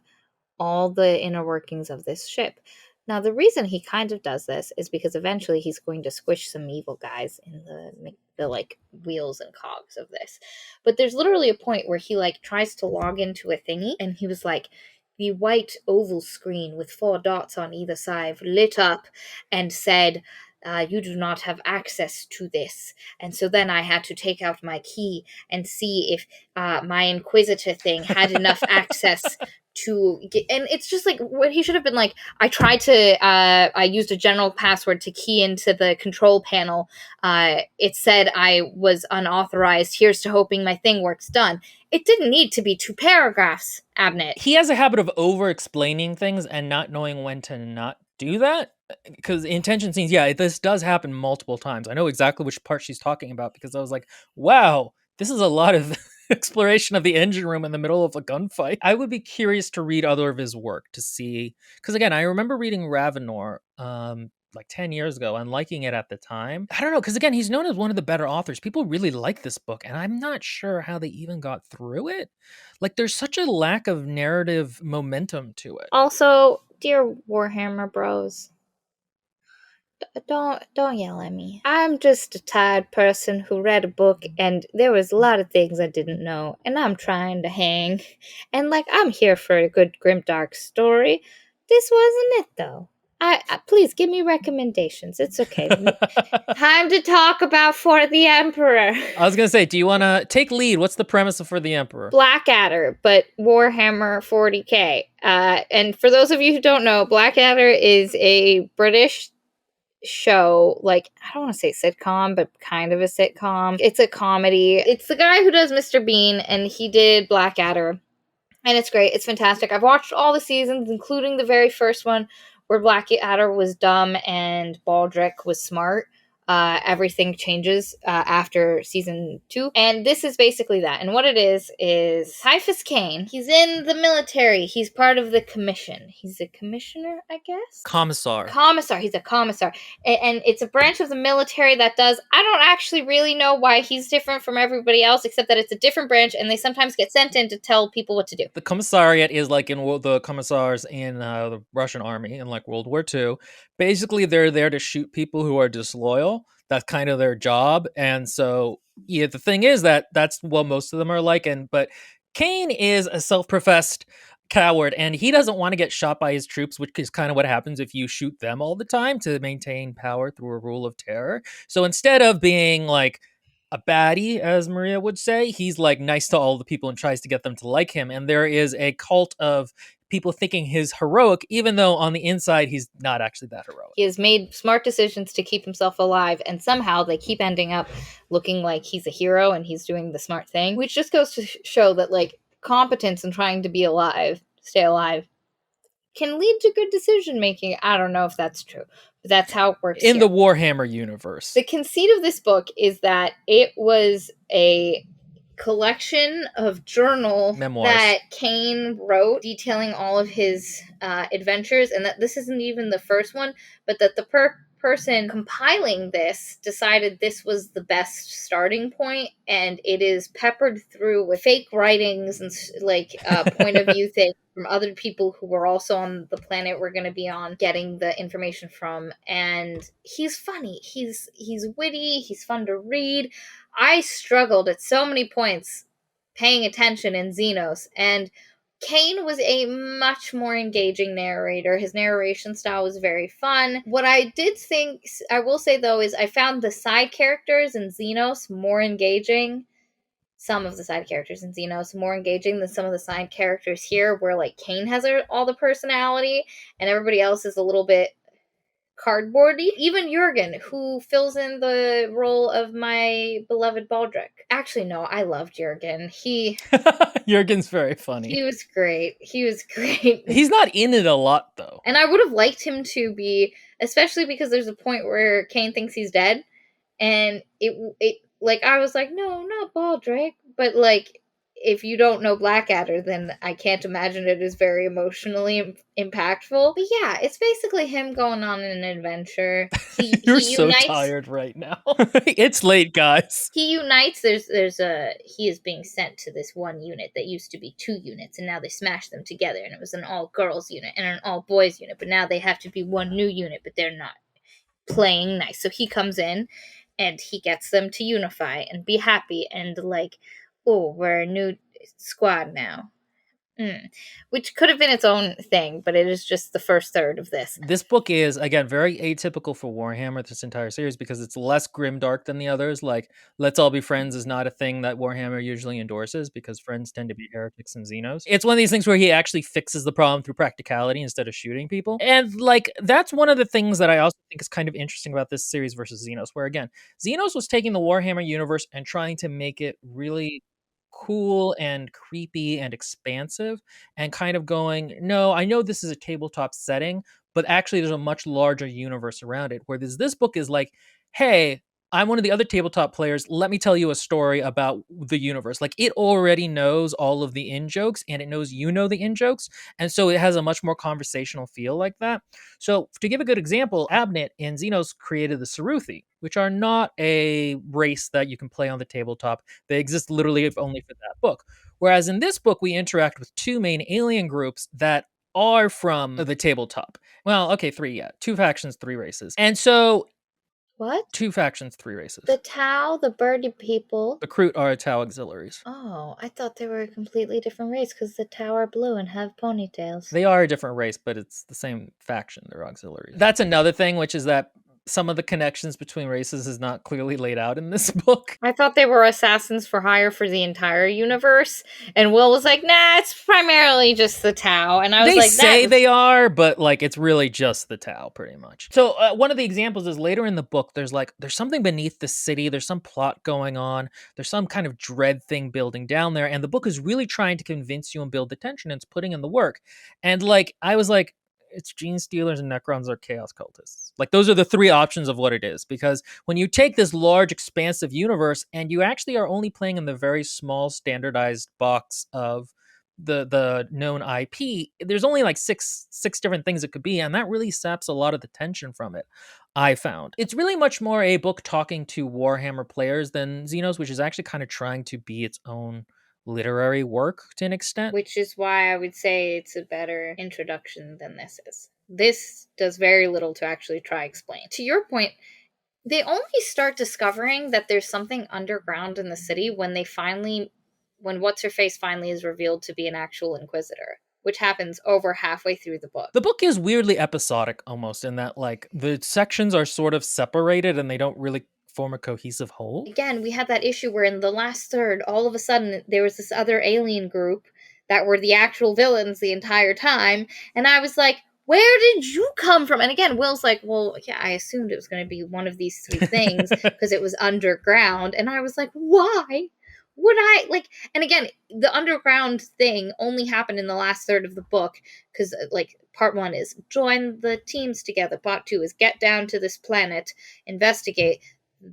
all the inner workings of this ship. Now the reason he kind of does this is because eventually he's going to squish some evil guys in the like wheels and cogs of this. But there's literally a point where he like tries to log into a thingy, and he was like, the white oval screen with 4 dots on either side lit up and said, you do not have access to this. And so then I had to take out my key and see if my Inquisitor thing had enough access to get. And it's just like what he should have been like, I tried to, I used a general password to key into the control panel. It said I was unauthorized. Here's to hoping my thing works. Done. It didn't need to be 2 paragraphs, Abnett. He has a habit of over-explaining things and not knowing when to not do that. Because in tension scenes, yeah, this does happen multiple times. I know exactly which part she's talking about, because I was like, wow, this is a lot of exploration of the engine room in the middle of a gunfight. I would be curious to read other of his work to see, because again, I remember reading Ravenor like 10 years ago and liking it at the time. I don't know, because again, he's known as one of the better authors. People really like this book, and I'm not sure how they even got through it. Like, there's such a lack of narrative momentum to it. Also, dear Warhammer bros, don't yell at me. I'm just a tired person who read a book and there was a lot of things I didn't know, and I'm trying to hang. And like, I'm here for a good grimdark story. This wasn't it though. I please give me recommendations. It's okay. Time to talk about For the Emperor. I was gonna say, do you want to take lead? What's the premise of For the Emperor? Blackadder, but Warhammer 40k. And for those of you who don't know, Blackadder is a British show, like, I don't want to say sitcom, but kind of a sitcom. It's a comedy. It's the guy who does Mr. Bean, and he did Blackadder. And it's great. It's fantastic. I've watched all the seasons, including the very first one, where Blackadder was dumb and Baldric was smart. everything changes after season 2. And this is basically that. And what it is Typhus Kane. He's in the military. He's part of the commission. He's a commissioner, I guess? Commissar. Commissar. He's a commissar. And it's a branch of the military that does... I don't actually really know why he's different from everybody else, except that it's a different branch, and they sometimes get sent in to tell people what to do. The commissariat is like in the commissars in the Russian army in like World War II. Basically, they're there to shoot people who are disloyal. That's kind of their job. And so, yeah, the thing is that that's what most of them are like. But Kane is a self-professed coward, and he doesn't want to get shot by his troops, which is kind of what happens if you shoot them all the time to maintain power through a rule of terror. So instead of being like a baddie, as Maria would say, he's like nice to all the people and tries to get them to like him. And there is a cult of people thinking he's heroic, even though on the inside he's not actually that heroic. He has made smart decisions to keep himself alive, and somehow they keep ending up looking like he's a hero and he's doing the smart thing, which just goes to show that like competence and trying to be alive, stay alive, can lead to good decision making. I don't know if that's true, but that's how it works in here. The Warhammer universe. The conceit of this book is that it was a collection of journal memoirs that Kane wrote detailing all of his adventures, and that this isn't even the first one, but that the person compiling this decided this was the best starting point, and it is peppered through with fake writings and like point of view things from other people who were also on the planet we're going to be on getting the information from. And he's funny, he's witty, he's fun to read. I struggled at so many points paying attention in Xenos, and Kane was a much more engaging narrator. His narration style was very fun. What I did think, I will say though, is I found the side characters in Xenos more engaging. Some of the side characters in Xenos more engaging than some of the side characters here, where like Kane has all the personality and everybody else is a little bit cardboardy. Even Jurgen, who fills in the role of my beloved Baldric. Actually, no, I loved Jurgen. Jurgen's very funny. He was great. He's not in it a lot, though. And I would have liked him to be, especially because there's a point where Kane thinks he's dead. And it like, I was like, no, not Baldric. But like, if you don't know Blackadder, then I can't imagine it is very emotionally impactful. But yeah, it's basically him going on an adventure. You're so tired right now. It's late, guys. He unites. He is being sent to this one unit that used to be 2 units, and now they smashed them together, and it was an all-girls unit and an all-boys unit, but now they have to be one new unit, but they're not playing nice. So he comes in, and he gets them to unify and be happy, and like, oh, we're a new squad now. Which could have been its own thing, but it is just the first third of this. This book is, again, very atypical for Warhammer, this entire series, because it's less grimdark than the others. Like, let's all be friends is not a thing that Warhammer usually endorses, because friends tend to be heretics and Xenos. It's one of these things where he actually fixes the problem through practicality instead of shooting people. And, like, that's one of the things that I also think is kind of interesting about this series versus Xenos, where, again, Xenos was taking the Warhammer universe and trying to make it really cool and creepy and expansive, and kind of going, no, I know this is a tabletop setting, but actually there's a much larger universe around it. Whereas this book is like, hey, I'm one of the other tabletop players. Let me tell you a story about the universe. Like, it already knows all of the in-jokes, and it knows you know the in-jokes. And so it has a much more conversational feel like that. So to give a good example, Abnett in Xenos created the Saruthi, which are not a race that you can play on the tabletop. They exist literally only for that book. Whereas in this book, we interact with 2 main alien groups that are from the tabletop. Well, okay, 3, yeah. 2 factions, 3 races. And so... What? 2 factions, 3 races. The Tau, the birdie people. The Kroot are Tau auxiliaries. Oh, I thought they were a completely different race because the Tau are blue and have ponytails. They are a different race, but it's the same faction. They're auxiliaries. That's another thing, which is that some of the connections between races is not clearly laid out in this book. I thought they were assassins for hire for the entire universe, and Will was like, nah, it's primarily just the Tau. And I was like, they say they are, but like, it's really just the Tau, pretty much. So one of the examples is later in the book, there's something beneath the city, there's some plot going on, there's some kind of dread thing building down there, and the book is really trying to convince you and build the tension, and it's putting in the work. And like, I was like, it's gene stealers and Necrons are chaos cultists. Like those are the three options of what it is. Because when you take this large, expansive universe and you actually are only playing in the very small, standardized box of the known IP, there's only like six different things it could be, and that really saps a lot of the tension from it. I found it's really much more a book talking to Warhammer players than Xenos, which is actually kind of trying to be its own literary work to an extent. Which is why I would say it's a better introduction than this is. This does very little to actually try explain. To your point, they only start discovering that there's something underground in the city when What's-Her-Face finally is revealed to be an actual Inquisitor, which happens over halfway through the book. The book is weirdly episodic almost in that like the sections are sort of separated and they don't really form a cohesive whole. Again, we had that issue where in the last third, all of a sudden, there was this other alien group that were the actual villains the entire time, and I was like, where did you come from? And again, Will's like, well, yeah, I assumed it was going to be one of these three things because it was underground, and I was like, why would I, like, and again, the underground thing only happened in the last third of the book, because, like, part 1 is join the teams together, part 2 is get down to this planet, investigate.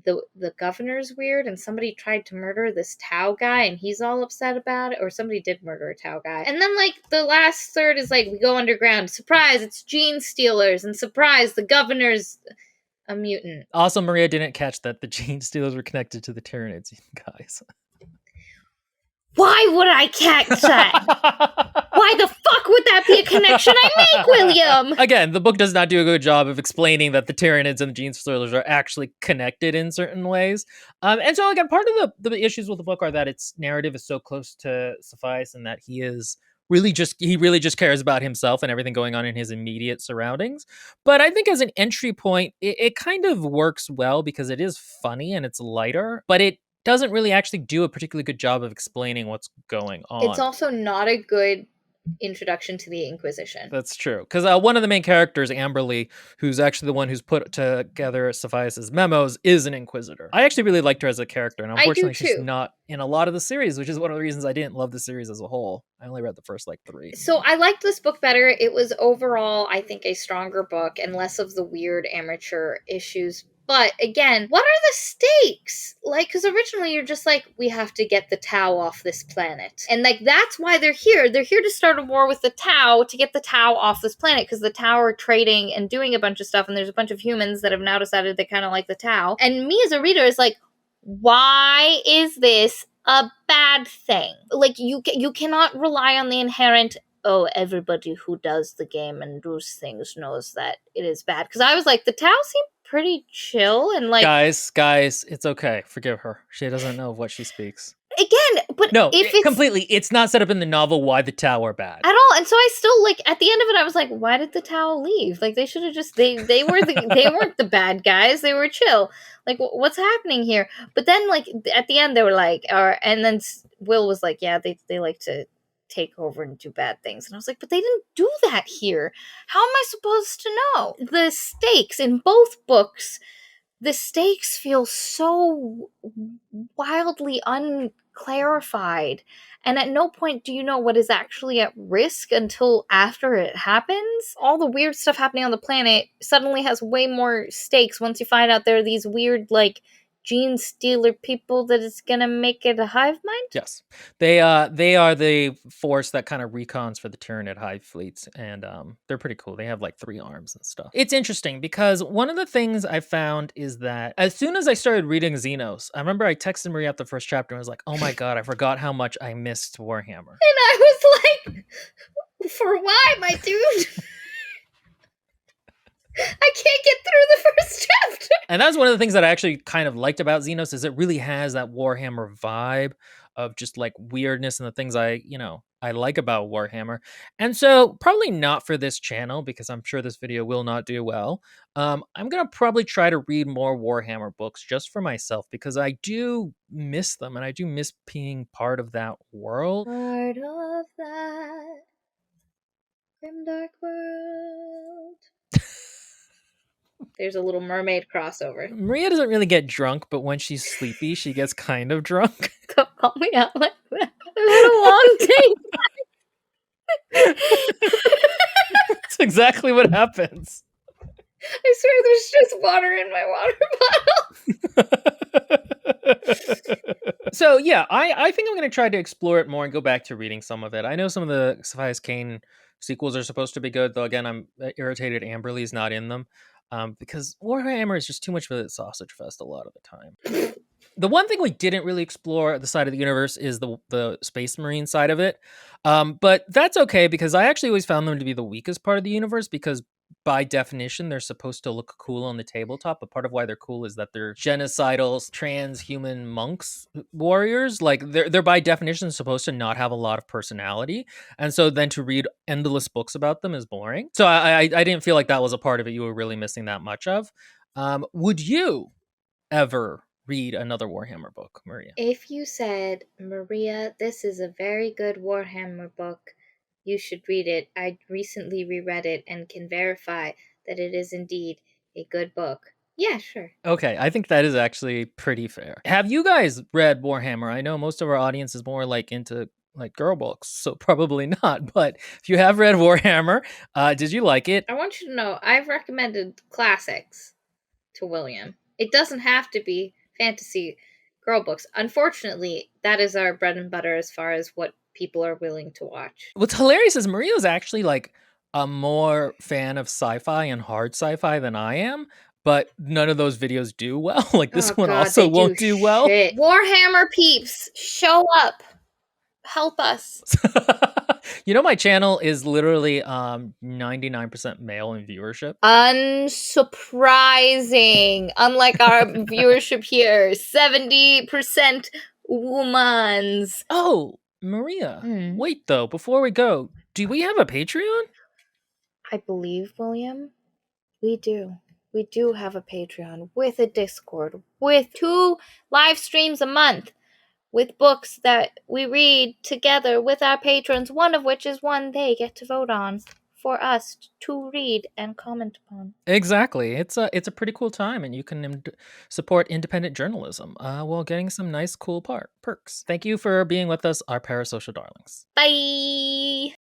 The governor's weird, and somebody tried to murder this Tau guy, and he's all upset about it, or somebody did murder a Tau guy. And then, like, the last third is like, we go underground, surprise, it's gene stealers, and surprise, the governor's a mutant. Also, Maria didn't catch that the gene stealers were connected to the Tyranids, guys. Why would I catch that? Why the fuck would that be a connection I make, William? Again, the book does not do a good job of explaining that the Tyranids and the gene stealers are actually connected in certain ways. And so, again, part of the issues with the book are that its narrative is so close to Suffice, and that he really just cares about himself and everything going on in his immediate surroundings. But I think as an entry point, it kind of works well because it is funny and it's lighter, but it doesn't really actually do a particularly good job of explaining what's going on. It's also not a good introduction to the Inquisition. That's true. Because one of the main characters, Amberly, who's actually the one who's put together Sophia's memos, is an Inquisitor. I actually really liked her as a character, and unfortunately she's not in a lot of the series, which is one of the reasons I didn't love the series as a whole. I only read the first, 3. So I liked this book better. It was overall, I think, a stronger book and less of the weird amateur issues. But again, what are the stakes? Like, because originally you're just like, we have to get the Tau off this planet. And, like, that's why they're here. They're here to start a war with the Tau to get the Tau off this planet, because the Tau are trading and doing a bunch of stuff, and there's a bunch of humans that have now decided they kind of like the Tau. And me as a reader is like, why is this a bad thing? Like, you cannot rely on the inherent, oh, everybody who does the game and does things knows that it is bad. Because I was like, the Tau seem pretty chill, and like, guys, it's okay. Forgive her. She doesn't know what she speaks. Again, but no, if it's completely, it's not set up in the novel why the Tau are bad at all. And so I still, like, at the end of it, I was like, why did the Tau leave? Like, they should have just they were they weren't the bad guys. They were chill. Like, what's happening here? But then, like, at the end, they were like, and then Will was like, yeah, they like to take over and do bad things. And I was like, but they didn't do that here. How am I supposed to know? The stakes in both books, the stakes feel so wildly unclarified. And at no point do you know what is actually at risk until after it happens. All the weird stuff happening on the planet suddenly has way more stakes once you find out there are these weird, like, gene stealer people that is gonna make it a hive mind? Yes. They are the force that kind of recons for the Tyranid hive fleets, and they're pretty cool. They have 3 arms and stuff. It's interesting because one of the things I found is that as soon as I started reading Xenos, I remember I texted Maria at the first chapter and I was like, oh my god, I forgot how much I missed Warhammer. And I was like, for why, my dude? I can't get through the first chapter. And that's one of the things that I actually kind of liked about Xenos, is it really has that Warhammer vibe of just weirdness and the things I like about Warhammer. And so probably not for this channel, because I'm sure this video will not do well. I'm going to probably try to read more Warhammer books just for myself, because I do miss them and I do miss being part of that world. Part of that grimdark world. There's a Little Mermaid crossover. Maria doesn't really get drunk, but when she's sleepy, she gets kind of drunk. Don't call me out like that. I've had a long day. exactly what happens. I swear there's just water in my water bottle. So yeah, I think I'm going to try to explore it more and go back to reading some of it. I know some of the Sophia's Kane sequels are supposed to be good, though. Again, I'm irritated Amberley's not in them, because Warhammer is just too much of a sausage fest a lot of the time. The one thing we didn't really explore at the side of the universe is the Space Marine side of it, but that's okay because I actually always found them to be the weakest part of the universe because by definition they're supposed to look cool on the tabletop, but part of why they're cool is that they're genocidal transhuman monks warriors. Like they're by definition supposed to not have a lot of personality, and so then to read endless books about them is boring. So I didn't feel like that was a part of it you were really missing that much of. Would you ever read another Warhammer book, Maria? If you said, Maria, this is a very good Warhammer book, you should read it. I recently reread it and can verify that it is indeed a good book. Yeah, sure. Okay, I think that is actually pretty fair. Have you guys read Warhammer? I know most of our audience is more like into like girl books, so probably not. But if you have read Warhammer, did you like it? I want you to know I've recommended classics to William. It doesn't have to be fantasy girl books. Unfortunately, that is our bread and butter as far as what people are willing to watch. What's hilarious is Maria's actually like a more fan of sci-fi and hard sci-fi than I am, but none of those videos do well. Like this one also won't do well. Warhammer peeps, show up. Help us. You know, my channel is literally 99% male in viewership. Unsurprising. Unlike our viewership here, 70% womans. Oh, Maria. Wait, though, before we go, do we have a Patreon? I believe, William, we do. We do have a Patreon with a Discord, with 2 live streams a month, with books that we read together with our patrons, one of which is one they get to vote on for us to read and comment upon. Exactly. It's a pretty cool time, and you can support independent journalism while getting some nice, cool perks. Thank you for being with us, our parasocial darlings. Bye!